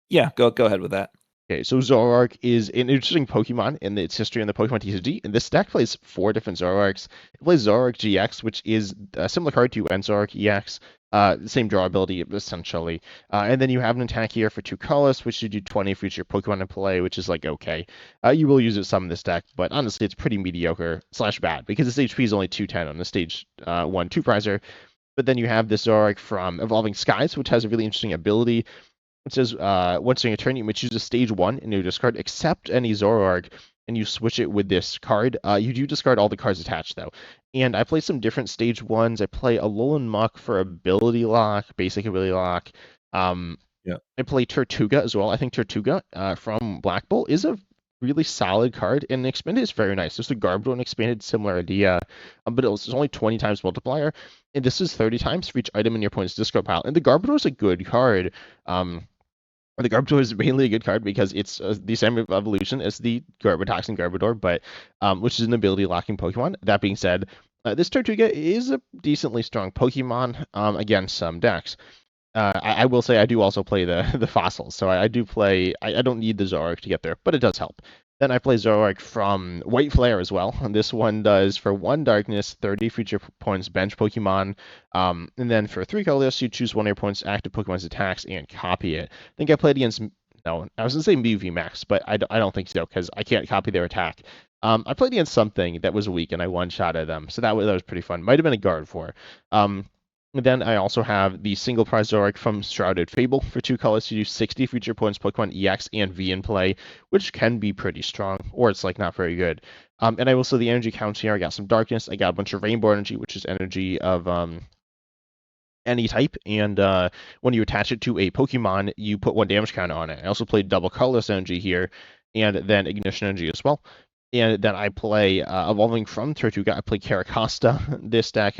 Yeah, go ahead with that. Okay, so Zoroark is an interesting Pokemon in its history in the Pokemon TCG, and this deck plays 4 different Zoroarks. It plays Zoroark GX, which is a similar card to Zoroark EX, same draw ability essentially. And then you have an attack here for 2 colors, which you do 20 for each your Pokemon in play, which is like okay. You will use it some in this deck, but honestly, it's pretty mediocre slash bad because its HP is only 210 on the stage 1 2 prizer. But then you have this Zoroark from Evolving Skies, which has a really interesting ability. It says once during a turn, you may choose a stage 1 in your discard, except any Zoroark, and you switch it with this card. You do discard all the cards attached, though. And I play some different stage 1s. I play Alolan Muck for ability lock, basic ability lock. Um, Yeah. I play Tortuga as well. I think Tortuga from Black Bolt is a really solid card, and the expanded is very nice. There's the Garbodor and expanded, similar idea, but it's only 20 times multiplier, and this is 30 times for each item in your opponent's discard pile. And the Garbodor is a good card. The Garbodor is mainly a good card because it's the same evolution as the Garbotox and Garbodor, but which is an ability locking Pokemon. That being said, this Tortuga is a decently strong Pokemon against some decks. I will say I do also play the the fossils, so I do play. I don't need the Zoroark to get there, but it does help. Then I play Zoroark from White Flare as well, and this one does for 1 darkness, 30 future opponent's bench Pokemon, and then for 3 colors, you choose one of your opponent's active Pokemon's attacks and copy it. I think I played against no, I was gonna say Mew VMAX, but I don't think so because I can't copy their attack. I played against something that was weak and I one shot at them, so that was pretty fun. Might have been a guard for. Um, and then I also have the single prize Zoroark from Shrouded Fable for 2 colors to do 60 future points Pokemon EX and V in play, which can be pretty strong, or it's like not very good. And I will say the energy counts here. I got some darkness. I got a bunch of rainbow energy, which is energy of any type, and when you attach it to a Pokemon, you put 1 damage counter on it. I also played double colorless energy here, and then ignition energy as well. And then I play evolving from Tortuga. I play Carracosta this deck.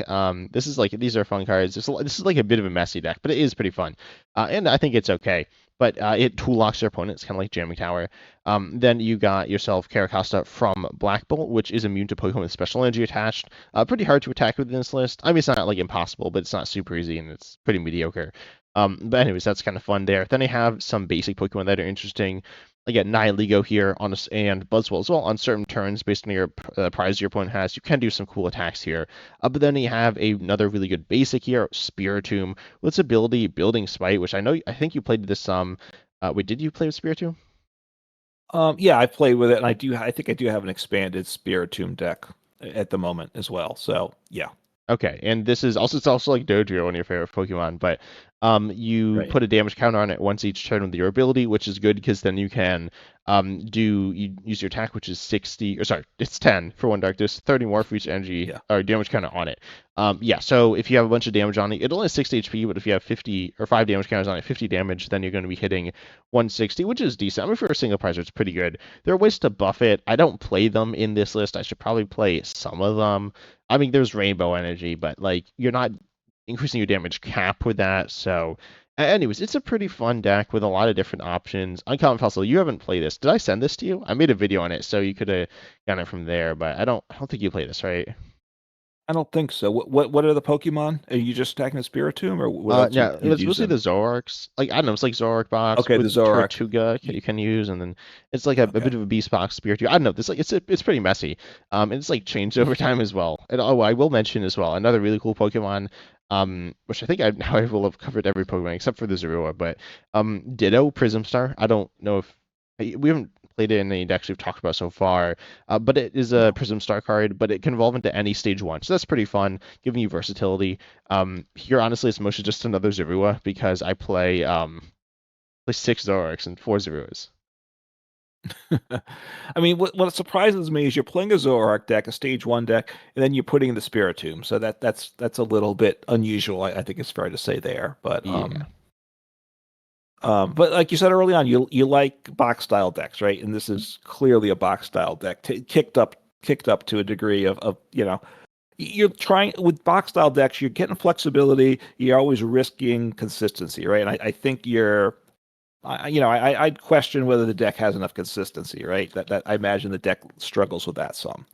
This is like these are fun cards. This is like a bit of a messy deck, but it is pretty fun, and I think it's okay. But it tool locks your opponent. It's kind of like jamming tower. Then you got yourself Carracosta from Black Bolt, which is immune to Pokemon with special energy attached. Pretty hard to attack with this list. I mean, it's not like impossible, but it's not super easy, and it's pretty mediocre. But anyways, that's kind of fun there. Then I have some basic Pokemon that are interesting. I get Nihilego here on and Buzzwole as well on certain turns based on your prize your opponent has. You can do some cool attacks here. But then you have another really good basic here, Spiritomb, with its ability Building Spite, which I think you played this some. Wait, did you play with Spiritomb? Yeah, I played with it, and I think I do have an expanded Spiritomb deck at the moment as well. So yeah, Okay, and it's also like Dojo, one of your favorite Pokemon, but you right. put a damage counter on it once each turn with your ability, which is good because then you can you use your attack, which is 60, or sorry, it's 10 for one dark. There's 30 more for each energy Yeah. or damage counter on it. Yeah, so if you have a bunch of damage on it, it only has 60 HP, but if you have 50 or 5 damage counters on it, 50 damage, then you're going to be hitting 160, which is decent. I mean, for a single pricer, it's pretty good. There are ways to buff it. I don't play them in this list. I should probably play some of them. I mean, there's rainbow energy, but like you're not increasing your damage cap with that. So, anyways, it's a pretty fun deck with a lot of different options. Uncommon Fossil, you haven't played this. Did I send this to you? I made a video on it, so you could have gotten it from there. But I don't think you play this, right? I don't think so. What are the Pokemon? Are you just attacking a Spiritomb, or what else Yeah, you it's use mostly the them? Zoroarks. Like I don't know, it's like Zoroark box Okay, the with Zoroark. Tortuga Y- you can use, and then it's like a bit Okay. of a beast box Spiritomb. I don't know. This like it's pretty messy. And it's like changed over time as well. And oh, I will mention as well another really cool Pokemon. Which I think now I will have covered every Pokemon except for the Zorua, but Ditto Prism Star. I don't know if we haven't played it in any decks we've talked about so far, but it is a No. Prism Star card, but it can evolve into any stage one, so that's pretty fun, giving you versatility. Here, honestly, it's mostly just another Zorua because I play 6 Zoroarks and 4 Zoruas. I mean, what surprises me is you're playing a Zoroark deck, a stage one deck, and then you're putting in the Spiritomb. So that's a little bit unusual. I think it's fair to say there. Yeah. But like you said early on, you like box style decks, right? And this is clearly a box style deck, kicked up to a degree of you're trying with box style decks. You're getting flexibility. You're always risking consistency, right? And I think I'd question whether the deck has enough consistency, right? That I imagine the deck struggles with that some.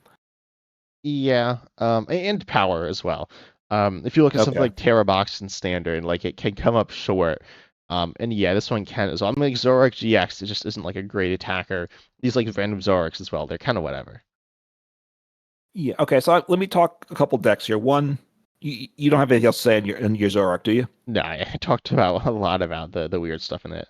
Yeah, and power as well. If you look at something Okay. like Terra Box and Standard, like it can come up short. And yeah, this one can as well. I'm like Zoroark GX, it just isn't like a great attacker. These like random Zoroarks as well, they're kind of whatever. Yeah. Okay. So let me talk a couple decks here. One, you don't have anything else to say in your Zoroark, do you? No, I talked about a lot about the weird stuff in it.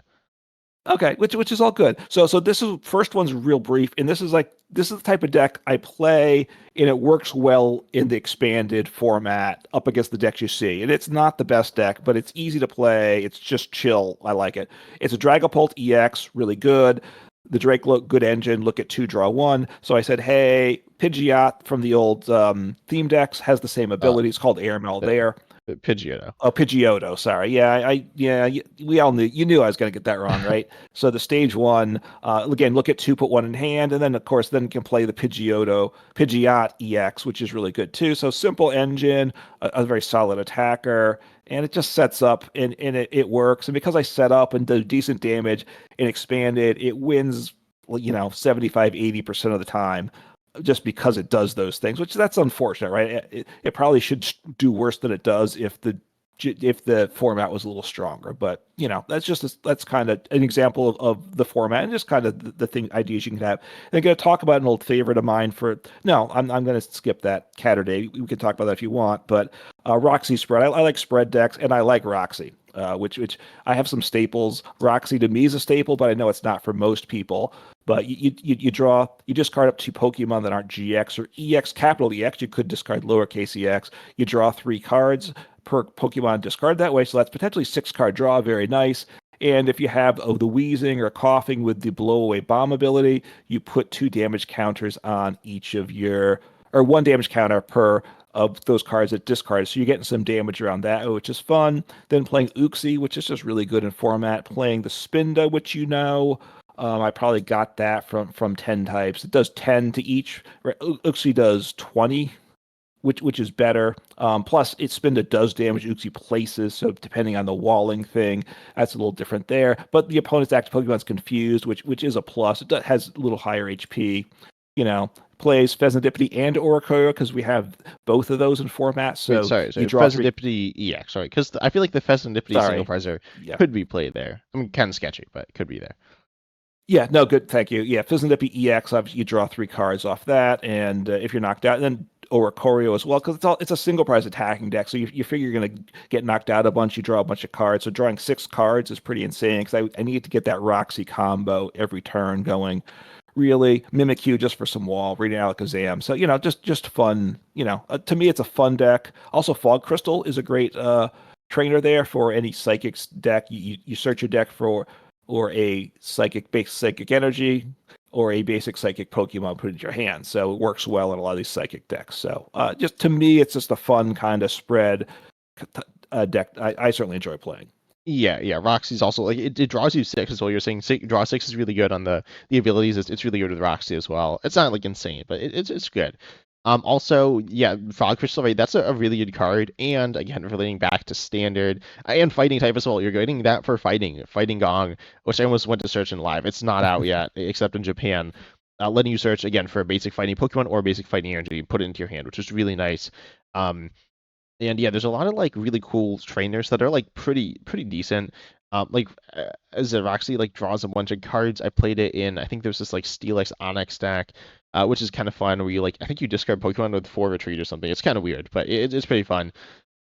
Okay, which is all good. So this is first one's real brief, and this is the type of deck I play, and it works well in the expanded format up against the decks you see. And it's not the best deck, but it's easy to play. It's just chill. I like it. It's a Dragapult EX, really good. The Drake look good engine. Look at two, draw one. So I said, hey, Pidgeot from the old theme decks has the same Uh, ability. It's called Airmail the, there. the Pidgeotto. Oh, Pidgeotto. Sorry. Yeah, we all knew. You knew I was going to get that wrong, right? So the stage one, again, look at two, put one in hand, and then of course, then you can play the Pidgeot EX, which is really good too. So simple engine, a very solid attacker, and it just sets up and it works. And because I set up and do decent damage and expand it wins, 75, 80% of the time just because it does those things, which that's unfortunate, right? It probably should do worse than it does if the format was a little stronger. But that's kind of an example of the format and just kind of the thing ideas you can have. And I'm going to talk about an old favorite of mine for no, I'm going to skip that Caturday. We can talk about that if you want, but Roxy spread. I like spread decks and I like Roxy. Which I have some staples. Roxy to me is a staple, but I know it's not for most people. But you discard up to Pokemon that aren't GX or EX, capital EX. You could discard lowercase EX. You draw 3 cards per Pokemon discard that way. So that's potentially 6 card draw. Very nice. And if you have the wheezing or coughing with the blow away bomb ability, you put 2 damage counters on each of your, or 1 damage counter per of those cards that discard. So you're getting some damage around that, which is fun. Then playing Uxie, which is just really good in format. Playing the Spinda, which I probably got that from 10 types. It does 10 to each. Uxie does 20, which is better. Plus, it Spinda does damage Uxie places, so depending on the walling thing, that's a little different there. But the opponent's active Pokemon's confused, which is a plus. Has a little higher HP. Plays Pheasantipity and Oricorio because we have both of those in format. Wait, So sorry, you sorry. draw 3. Pheasantipity EX, sorry, because I feel like the Pheasantipity single Sorry. prizer Yeah. could be played there. I mean, kind of sketchy, but it could be there. Yeah, no, good. Thank you. Yeah, Pheasantipity EX, obviously you draw 3 cards off that, and if you're knocked out, and then Oricorio as well, because it's a single prize attacking deck. So you figure you're going to get knocked out a bunch, you draw a bunch of cards. So drawing 6 cards is pretty insane because I need to get that Roxy combo every turn going. Really, Mimikyu just for some wall, reading Alakazam. So just fun. To me, it's a fun deck. Also, Fog Crystal is a great trainer there for any Psychics deck. You search your deck for or a basic psychic energy or a basic psychic Pokemon put into your hand. So it works well in a lot of these psychic decks. So just to me, it's just a fun kind of spread deck. I certainly enjoy playing. Yeah. Roxy's also like it draws you 6 as well. You're saying draw 6 is really good on the abilities. It's really good with Roxy as well. It's not like insane, but it's good. Also, yeah, Fog Crystal, right? That's a really good card. And again, relating back to standard and fighting type as well, you're getting that for fighting Gong, which I almost went to search in live. It's not out yet, except in Japan. Letting you search again for a basic fighting Pokemon or basic fighting energy, put it into your hand, which is really nice. And yeah, there's a lot of like really cool trainers that are like pretty decent. As a Roxy like draws a bunch of cards. I played it in I think there's this like Steelix Onyx deck, which is kind of fun where you I think you discard Pokemon with 4 retreat or something. It's kind of weird, but it's pretty fun.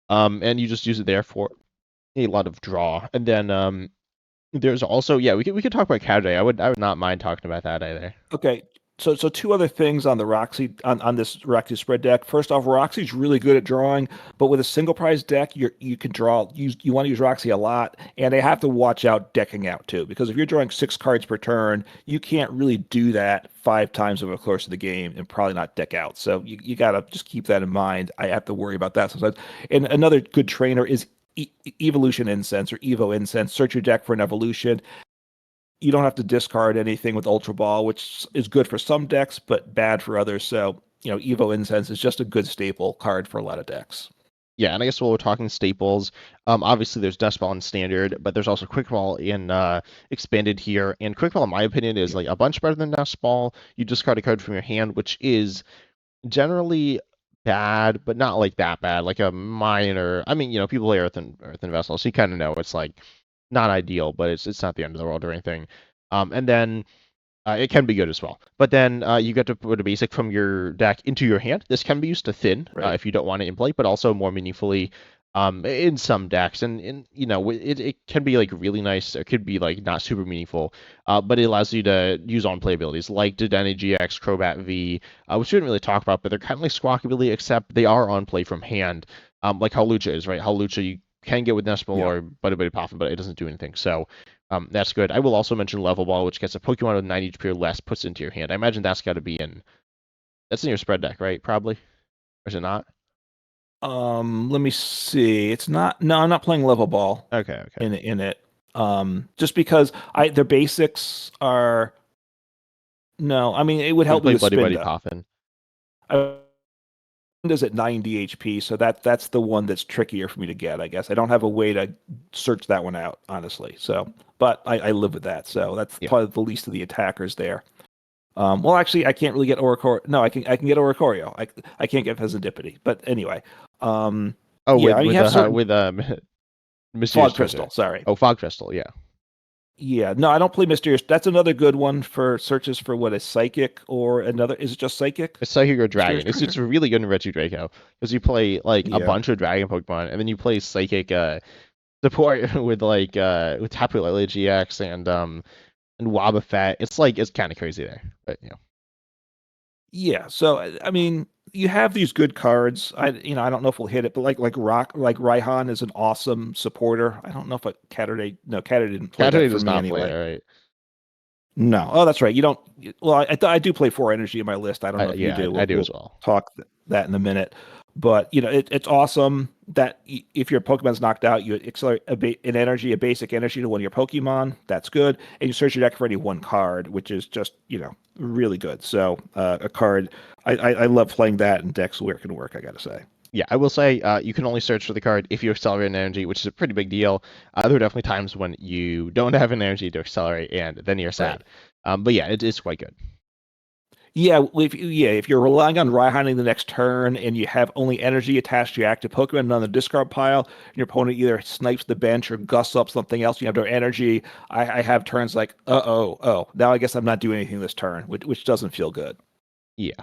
And you just use it there for a lot of draw. And then there's also we could talk about Caturday. I would not mind talking about that either. Okay. So 2 other things on the Roxy on this Roxy spread deck. First off, Roxy's really good at drawing, but with a single prize deck, you can draw. You want to use Roxy a lot, and they have to watch out decking out too, because if you're drawing 6 cards per turn, you can't really do that 5 times over the course of the game and probably not deck out. So you gotta just keep that in mind. I have to worry about that sometimes. And another good trainer is Evolution Incense or Evo Incense. Search your deck for an evolution. You don't have to discard anything with Ultra Ball, which is good for some decks, but bad for others. So, Evo Incense is just a good staple card for a lot of decks. Yeah, and I guess while we're talking staples, obviously there's Dust Ball in Standard, but there's also Quick Ball in Expanded here. And Quick Ball, in my opinion, is like a bunch better than Dust Ball. You discard a card from your hand, which is generally bad, but not like that bad. Like a minor. I mean, people play Earth and Vessel, so you kind of know it's like not ideal, but it's not the end of the world or anything. And then it can be good as well. But then you get to put a basic from your deck into your hand. This can be used to thin if you don't want it in play, but also more meaningfully in some decks. And it can be like really nice. It could be like not super meaningful, but it allows you to use on play abilities like Dedenne GX, Crobat V, which we didn't really talk about, but they're kind of like Squawkabilly, except they are on play from hand, like Hawlucha is, right? Hawlucha you can get with Nespal or Buddy Poffin, but it doesn't do anything. So that's good. I will also mention Level Ball, which gets a Pokemon with 90 HP or less, puts it into your hand. I imagine that's got to be that's in your spread deck, right? Probably. Or is it not? Let me see. It's not. No, I'm not playing Level Ball. Okay. In it. Just because their basics are. No, I mean it would help me with Buddy Poffin. Is at 90 HP, so that's the one that's trickier for me to get, I guess. I don't have a way to search that one out, honestly. So, but I live with that. So that's probably the least of the attackers there. Well, actually, I can't really get Oricorio. No, I can get Oricorio. I can't get Fezandipity. But anyway, with Fog Crystal. Sorry. Oh, Fog Crystal. Yeah. Yeah, no, I don't play Mysterious. That's another good one for searches for what is Psychic or another. Is it just Psychic? It's Psychic or Dragon. It's really good in Regidraco because you play like a bunch of Dragon Pokemon and then you play Psychic support with with Tapu Lele GX and Wobbuffet. It's kind of crazy there, but Yeah, so I mean, you have these good cards. I don't know if we'll hit it, but like Ryhan is an awesome supporter. I don't know if Caturday didn't play Caturday that for does me not anyway. play, right? No. Oh, that's right. You don't. Well, I do play 4 energy in my list. I don't know if you do. I do as well. Talk that in a minute. But it's awesome that if your Pokemon's knocked out, you accelerate a basic energy to one of your Pokemon. That's good, and you search your deck for any one card, which is just really good. So a card, I love playing that in decks where it can work. I gotta say. Yeah, I will say you can only search for the card if you accelerate an energy, which is a pretty big deal. There are definitely times when you don't have an energy to accelerate, and then you're sad. Right. But yeah, it is quite good. Yeah, if you're relying on Ryhaning the next turn and you have only energy attached to your active Pokemon on the discard pile, and your opponent either snipes the bench or gusts up something else, you have no energy. I have turns like, now I guess I'm not doing anything this turn, which doesn't feel good. Yeah.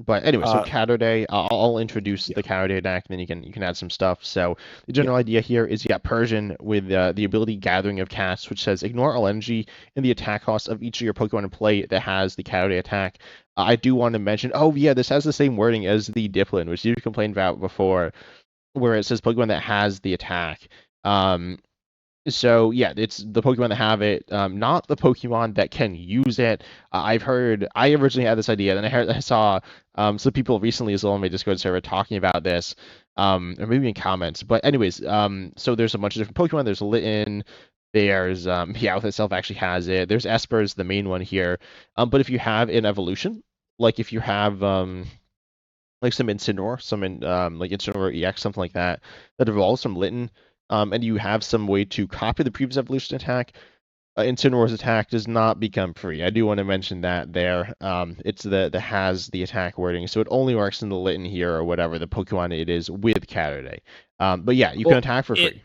But anyway, so Uh, Caturday, I'll introduce yeah, the Caturday deck, and then you can add some stuff. So the yeah. general idea here is you got Persian with the ability Gathering of Cats, which says ignore all energy and the attack cost of each of your Pokemon in play that has the Caturday attack. I do want to mention, oh yeah, this has the same wording as the Diplin, which you complained about before, where it says Pokemon that has the attack. Um, so yeah, it's the Pokemon that have it, not the Pokemon that can use it. I've heard I originally had this idea, then I saw some people recently as well on my Discord server talking about this, or maybe in comments. But anyways, so there's a bunch of different Pokemon. There's Litten. There's Meowth itself actually has it. There's Esper is the main one here. But if you have an evolution, like if you have like some Incineroar, like Incineroar EX, something like that, that evolves from Litten, and you have some way to copy the previous evolution attack, Incineroar's attack does not become free. I do want to mention that there. It's the has the attack wording, so it only works in the Litten here or whatever the Pokemon it is with Caturday. But yeah, you can Well, attack for free.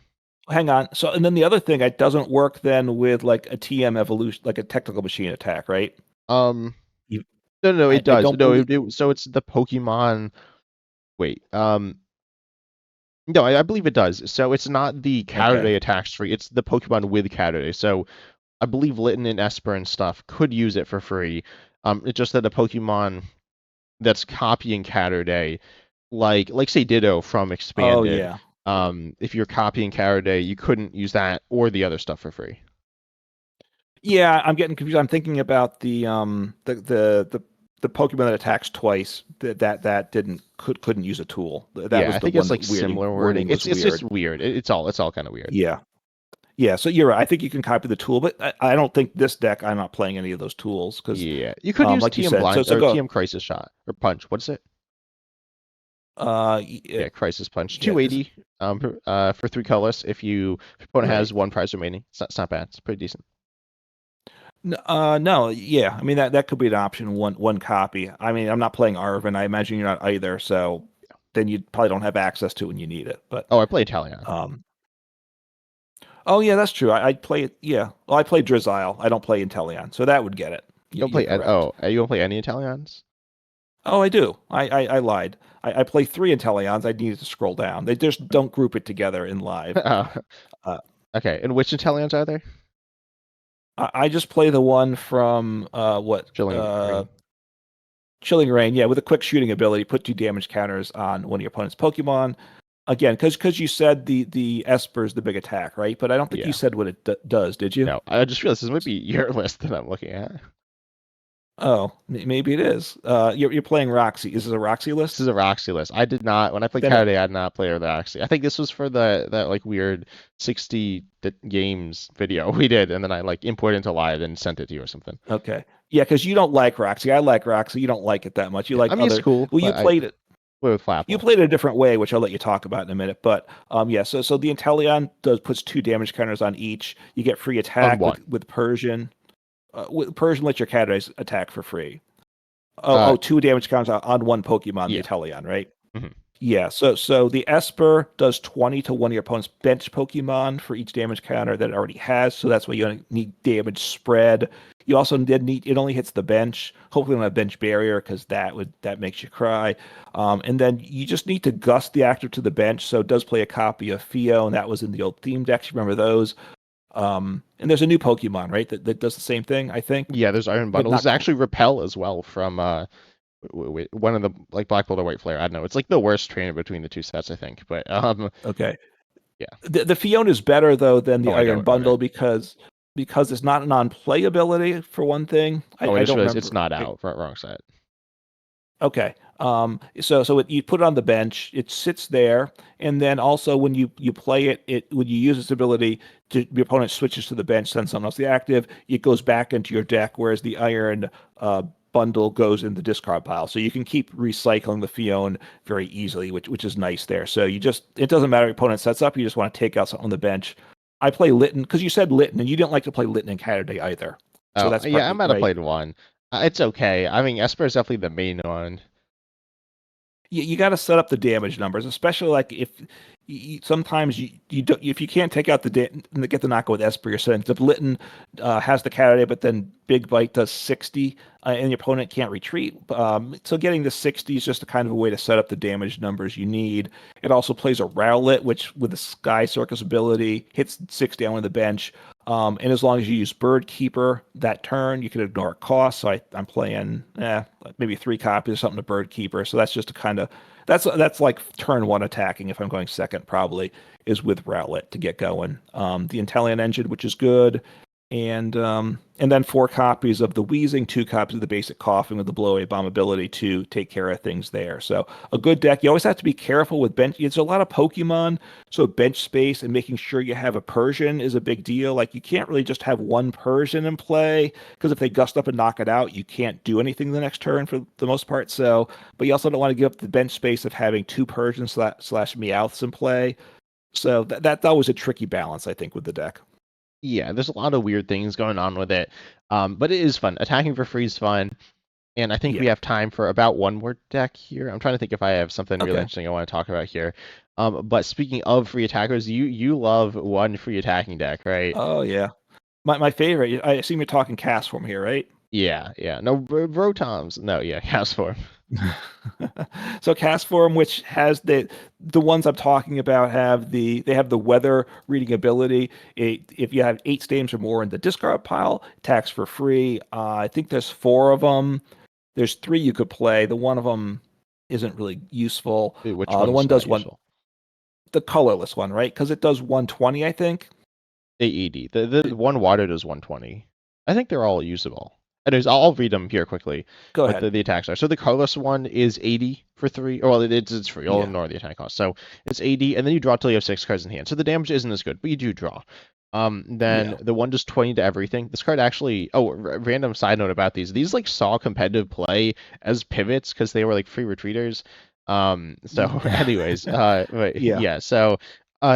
hang on. So, and then the other thing, it doesn't work then with like a TM evolution, like a technical machine attack, right? Um, You, no, it I does. don't No, believe. so it's the Pokemon. Wait, no, I believe it does. So it's not the Okay. Caturday attacks free. It's the Pokemon with Caturday. So I believe Litten and Esper and stuff could use it for free. It's just that a Pokemon that's copying Caturday, like say Ditto from Oh Expanded, yeah. if you're copying Caturday, you couldn't use that or the other stuff for free. Yeah, I'm getting confused. I'm thinking about the Pokemon that attacks twice that couldn't use a tool. That Yeah, was I the think one it's that like weirding similar wording wording. was It's just weird. weird. It's all kind of weird. Yeah. Yeah, so you're right. I think you can copy the tool, but I don't think this deck. I'm not playing any of those tools because, Yeah, you could use like you TM said. So Blind so or go. TM Crisis Shot or Punch. What is it? Yeah, Yeah, Crisis Punch. yeah, because 280 for 3 colors. If your opponent right. has 1 prize remaining, it's not bad. It's pretty decent. No, yeah. I mean that could be an option. One copy. I mean, I'm not playing Arvin. I imagine you're not either. So then you probably don't have access to it when you need it. But Oh, I play Italian. um, oh yeah, that's true. I play it. Yeah, well, I play Drizzile. I don't play Inteleon, so that would get it. You don't You're play correct. you don't play any Italians? Oh, I do. I lied. I play three Inteleons. I needed to scroll down. They just don't group it together in live. Oh, Uh, okay. And which Italians are there? I just play the one from what Chilling Ring. Chilling Rain. Yeah, with a quick shooting ability, put 2 damage counters on one of your opponent's Pokemon. Again, because you said the Esper is the big attack, right? But I don't think you Yeah. said what it does, did you? No, I just realized this might be your list that I'm looking at. Oh, maybe it is. You're playing Roxy. Is this a Roxy This list? is a Roxy list. I did not when I played Then it, Caturday, I did not play with Roxy. I think this was for that like weird 60 games video we did, and then I like imported into live and sent it to you or something. okay. Yeah, because you don't like Roxy. I like Roxy. You don't like it that much. You Yeah, like I mean it's other. cool, Well, you but I played it. play with You Flapple played it a different way, which I'll let you talk about in a minute. But yeah, so the Inteleon puts 2 damage counters on each. You get free on attack one. with Persian. With Persian, let your Caturdays attack for free. Uh, 2 damage counters on one Pokemon, the yeah. Inteleon, right? Mhm. Yeah. So the Esper does 20 to one of your opponent's bench Pokemon for each damage counter that it already has. So that's why you need damage spread. You also did need it only hits the bench. Hopefully, don't have bench barrier because that makes you cry. And then you just need to gust the active to the bench. So it does play a copy of Fio, and that was in the old theme decks. You remember those? And there's a new Pokemon, right? That does the same thing, I think, Yeah, there's Iron but Bundle. There's not. actually Repel as well from one of the like Black Bolt or White Flare. I don't know. It's like the worst trainer between the two sets, I think. But Okay. yeah. The Fiona is better though than the Oh, I Iron know. Oh, yeah. Bundle because it's not non-play ability for one thing. Oh, I I just don't realized it's remember. not out. Wrong side. Okay. You put it on the bench, it sits there, and then also when you play it when you use its ability your opponent switches to the bench, sends someone else the active, it goes back into your deck, whereas the Iron bundle goes in the discard pile. So you can keep recycling the Fiona very easily, which is nice there. So it doesn't matter if your opponent sets up, you just want to take out something on the bench. I play Litten because you said Litten and you didn't like to play Litten and Caturday either. So Oh, that's yeah. I partly might have right. played one. It's okay. I mean, Esper is definitely the main one. You got to set up the damage numbers, especially like sometimes you don't, if you can't take out get the knockout with Esper, you're saying if Litten has the Caturday, but then Big Bite does 60, and your opponent can't retreat. So getting the 60 is just a kind of a way to set up the damage numbers you need. It also plays a Rowlet, which with the Sky Circus ability hits 60 on the bench. And as long as you use Bird Keeper that turn, you can ignore cost. So I'm playing maybe 3 copies or something to Bird Keeper. So that's just a kind of that's like turn 1 attacking. If I'm going second, probably is with Rowlet to get going. The Intellion Engine, which is good, and then 4 copies of the Wheezing, 2 copies of the basic Coughing with the Blow Away Bomb ability to take care of things there. So a good deck. You always have to be careful with bench. It's a lot of Pokemon, so bench space and making sure you have a Persian is a big deal. Like you can't really just have one Persian in play because if they gust up and knock it out, you can't do anything the next turn for the most part. So, but you also don't want to give up the bench space of having 2 Persians slash Meowths in play. So that's always a tricky balance, I think, with the deck. Yeah, there's a lot of weird things going on with it, but it is fun. Attacking for free is fun, and I think we Yeah. have time for about one more deck here. I'm trying to think if I have something really Okay. interesting I want to talk about here. But speaking of free attackers, you love one free attacking deck, right? Oh yeah. My favorite. I assume you're talking Castform here, right? Yeah, yeah. No, Rotoms. No, yeah, Castform. So Castform, which has the ones I'm talking about, they have the weather reading ability. If you have 8 stadiums or more in the discard pile, attacks for free. I think there's 4 of them. There's 3 you could play. The one of them isn't really useful. Which The one's one does not one, useful? the colorless one, right? Because it does 120, I think. AED. The one water does 120. I think they're all usable. Anyways, I'll read them here quickly. Go What ahead. the attacks are. So the colorless one is 80 for 3. Well, it's free. I'll Yeah. ignore the attack cost. So it's 80, and then you draw till you have 6 cards in hand. So the damage isn't as good, but you do draw. Then Yeah. the one does 20 to everything. This card actually. Oh, random side note about these. These like saw competitive play as pivots because they were like free retreaters. So, anyways, but, Yeah. yeah. So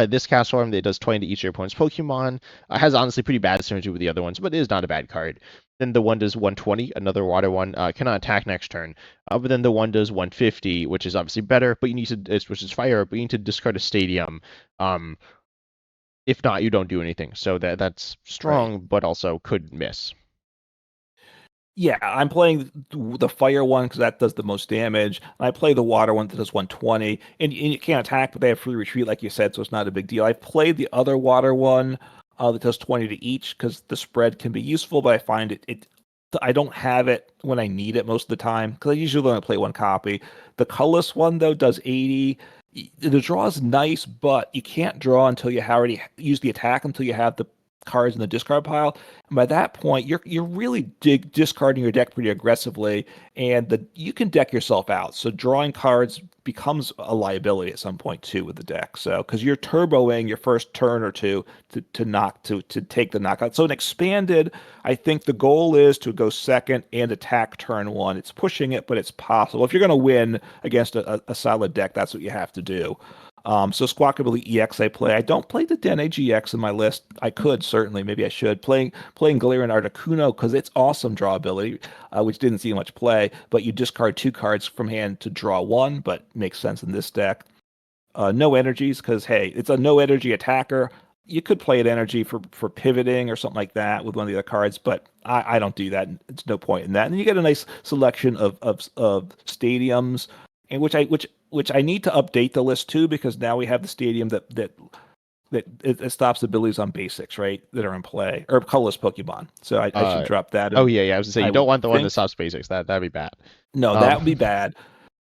this cast form that does 20 to each of your opponent's Pokemon has honestly pretty bad synergy with the other ones, but it is not a bad card. Then the one does 120, another water one, cannot attack next turn. But then the one does 150, which is obviously better, but you need to, which is fire, but you need to discard a stadium. If not, you don't do anything. So that's Right. strong, but also could miss. Yeah, I'm playing the fire one because that does the most damage. And I play the water one that does 120. And you can't attack, but they have free retreat, like you said, so it's not a big deal. I've played the other water one that does 20 to each because the spread can be useful, but I find I don't have it when I need it most of the time because I usually only play one copy. The colorless one, though, does 80. The draw is nice, but you can't draw until you already use the attack until you have the cards in the discard pile. And by that point, you're really discarding your deck pretty aggressively, and you can deck yourself out. So drawing cards becomes a liability at some point too with the deck. So because you're turboing your first turn or two to take the knockout. So an expanded, I think the goal is to go second and attack turn 1. It's pushing it, but it's possible. If you're going to win against a solid deck, that's what you have to do. So Squawkabilly EX I play. I don't play the Dene GX in my list. I could certainly, maybe I should. Playing Galarian Articuno because it's awesome draw ability, which didn't see much play. But you discard 2 cards from hand to draw 1, but makes sense in this deck. No energies because hey, it's a no energy attacker. You could play it energy for pivoting or something like that with one of the other cards, but I don't do that. It's no point in that. And you get a nice selection of stadiums, and which I need to update the list too because now we have the stadium that it stops abilities on basics, right, that are in play or colorless Pokemon. So I should drop that. Oh And yeah, yeah. I was gonna say you I don't would want the one that think stops basics. That'd be bad. no, Um, that would be bad.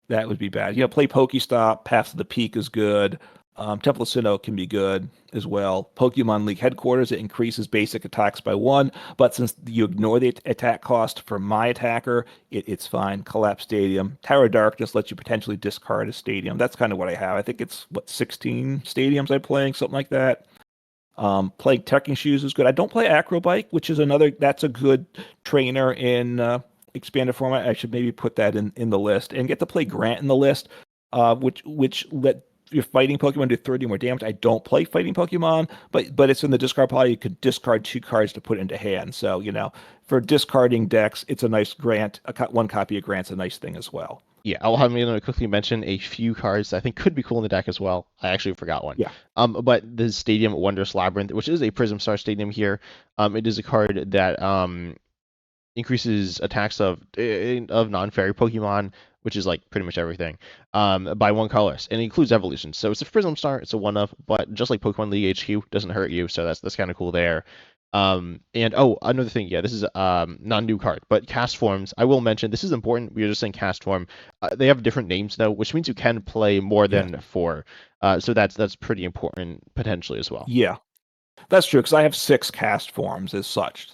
That would be bad. Play Pokestop. Path to the Peak is good. Temple of Sinnoh can be good as well. Pokemon League Headquarters, it increases basic attacks by 1, but since you ignore the attack cost for my attacker, it's fine. Collapse Stadium. Tower of Darkness lets you potentially discard a stadium. That's kind of what I have. I think it's, 16 stadiums I'm playing, something like that. Playing Trekking Shoes is good. I don't play Acrobike, which is that's a good trainer in expanded format. I should maybe put that in the list and get to play Grant in the list, which let your fighting Pokemon do 30 more damage. I don't play fighting Pokemon, but it's in the discard pile. You could discard 2 cards to put into hand. So for discarding decks, it's a nice Grant. One copy of Grant's a nice thing as well. Yeah, I'm going to quickly mention a few cards that I think could be cool in the deck as well. I actually forgot one. Yeah. But the Stadium Wondrous Labyrinth, which is a Prism Star Stadium here, it is a card that increases attacks of non-fairy Pokemon, which is like pretty much everything, by one color, and it includes evolution. So it's a Prism Star, it's a one-of, but just like Pokemon League HQ, doesn't hurt you, so that's kind of cool there. And oh, another thing, yeah, this is not a new card, but cast forms. I will mention this is important. We are just saying cast form. They have different names though, which means you can play more Yeah. than four. So that's pretty important potentially as well. Yeah. That's true, because I have 6 cast forms as such.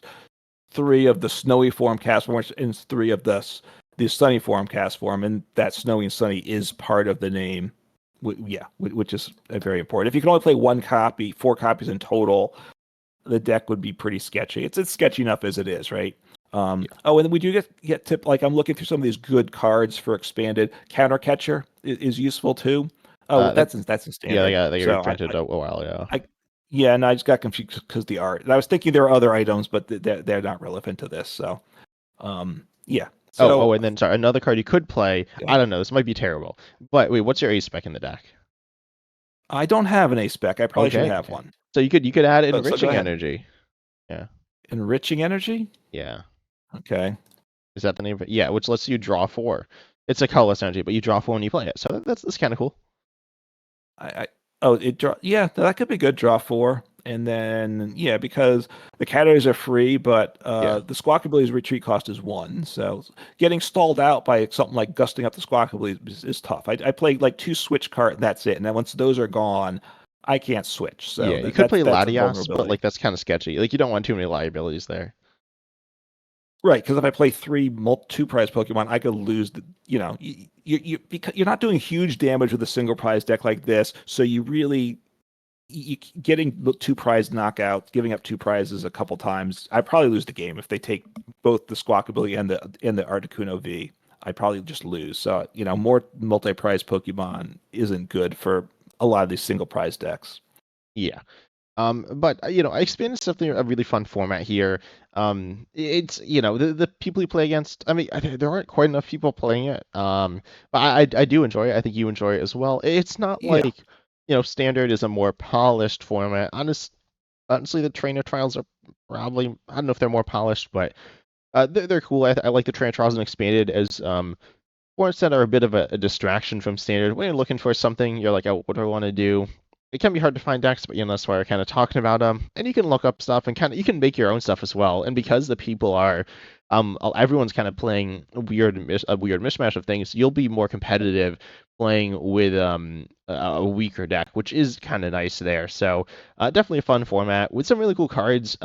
3 of the snowy form cast form and 3 of the sunny form cast form, and that snowy and sunny is part of the name. Which is very important. If you can only play 1 copy, 4 copies in total, the deck would be pretty sketchy. It's sketchy enough as it is, right? Oh, and we do get tip. Like I'm looking through some of these good cards for expanded. Counter Catcher is useful too. Oh, that's in standard. Yeah, they got So reprinted a while ago. yeah, and I just got confused because the art. And I was thinking there are other items, but they're not relevant to this. So, yeah. So, and then sorry, another card you could play. yeah. I don't know. This might be terrible, but wait, what's your ace spec in the deck? I don't have an ace spec. I probably should have one. So you could add So Enriching Energy. Yeah. Enriching Energy? Yeah. Okay. Is that the name of it? Yeah, which lets you draw 4. It's a colorless energy, but you draw 4 when you play it. So that's kind of cool. Yeah, that could be good. Draw 4, and then because the Caturdays are free, but the Squawkabilly's retreat cost is 1. So getting stalled out by something like gusting up the Squawkabilly is tough. I play like 2 switch cards, that's it, and then once those are gone, I can't switch. So yeah, you could play Latias, but like that's kind of sketchy. Like you don't want too many liabilities there. Right, because if I play 3 2 prize Pokemon, I could lose the. Because you're not doing huge damage with a single prize deck like this, so you really getting 2 prize knockouts, giving up 2 prizes a couple times. I probably lose the game if they take both the Squawkabilly and the Articuno V. I probably just lose. So more multi-prize Pokemon isn't good for a lot of these single prize decks. Yeah. But I expanded something a really fun format here. It's the people you play against. I mean, there aren't quite enough people playing it. But I do enjoy it. I think you enjoy it as well. It's not like standard is a more polished format. Honestly, the trainer trials are probably, I don't know if they're more polished, but they're cool. I like the trainer trials and expanded as formats that are a bit of a distraction from standard. When you're looking for something, you're like, oh, what do I want to do? It can be hard to find decks, but that's why we're kind of talking about them. And you can look up stuff and you can make your own stuff as well. And because the people are, everyone's kind of playing a weird mishmash of things, you'll be more competitive playing with a weaker deck, which is kind of nice there. So definitely a fun format with some really cool cards.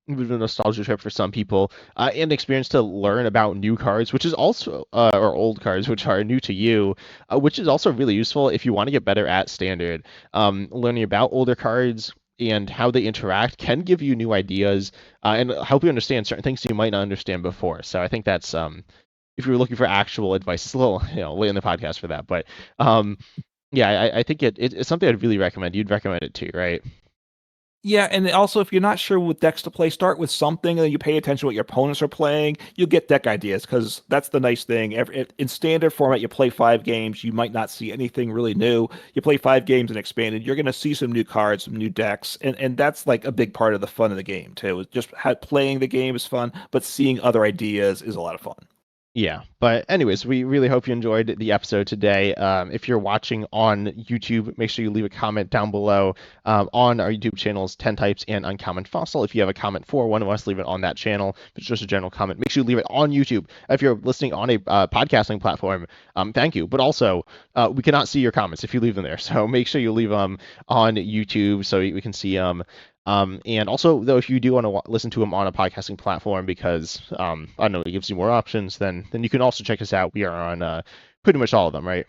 With a nostalgia trip for some people, and experience to learn about new cards, which is also, or old cards, which are new to you, which is also really useful if you want to get better at standard. Learning about older cards and how they interact can give you new ideas, and help you understand certain things you might not understand before. So I think that's, if you're looking for actual advice, it's a little, late in the podcast for that, but yeah, I think it's something I'd really recommend. You'd recommend it too, right? Yeah, and also if you're not sure what decks to play, start with something, and then you pay attention to what your opponents are playing. You'll get deck ideas, because that's the nice thing. In standard format, you play 5 games, you might not see anything really new. You play 5 games in expanded, you're going to see some new cards, some new decks, and that's like a big part of the fun of the game too. Just playing the game is fun, but seeing other ideas is a lot of fun. Yeah, but anyways, we really hope you enjoyed the episode today. If you're watching on YouTube, make sure you leave a comment down below on our YouTube channels, 10 Types and Uncommon Fossil. If you have a comment for one of us, leave it on that channel. If it's just a general comment, make sure you leave it on YouTube. If you're listening on a podcasting platform, thank you. But also, we cannot see your comments if you leave them there. So make sure you leave them on YouTube so we can see them. And also, though, if you do want to listen to them on a podcasting platform, because I don't know, it gives you more options, then you can also check us out. We are on pretty much all of them, right?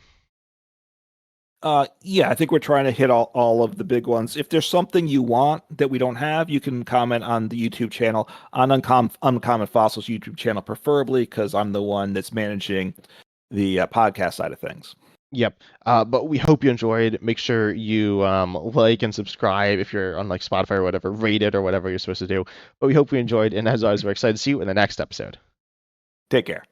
Yeah, I think we're trying to hit all of the big ones. If there's something you want that we don't have, you can comment on the YouTube channel, on Uncommon Fossils YouTube channel, preferably, because I'm the one that's managing the podcast side of things. Yep. But we hope you enjoyed. Make sure you like and subscribe if you're on like Spotify or whatever, rate it or whatever you're supposed to do. But we hope you enjoyed, and as always, we're excited to see you in the next episode. Take care.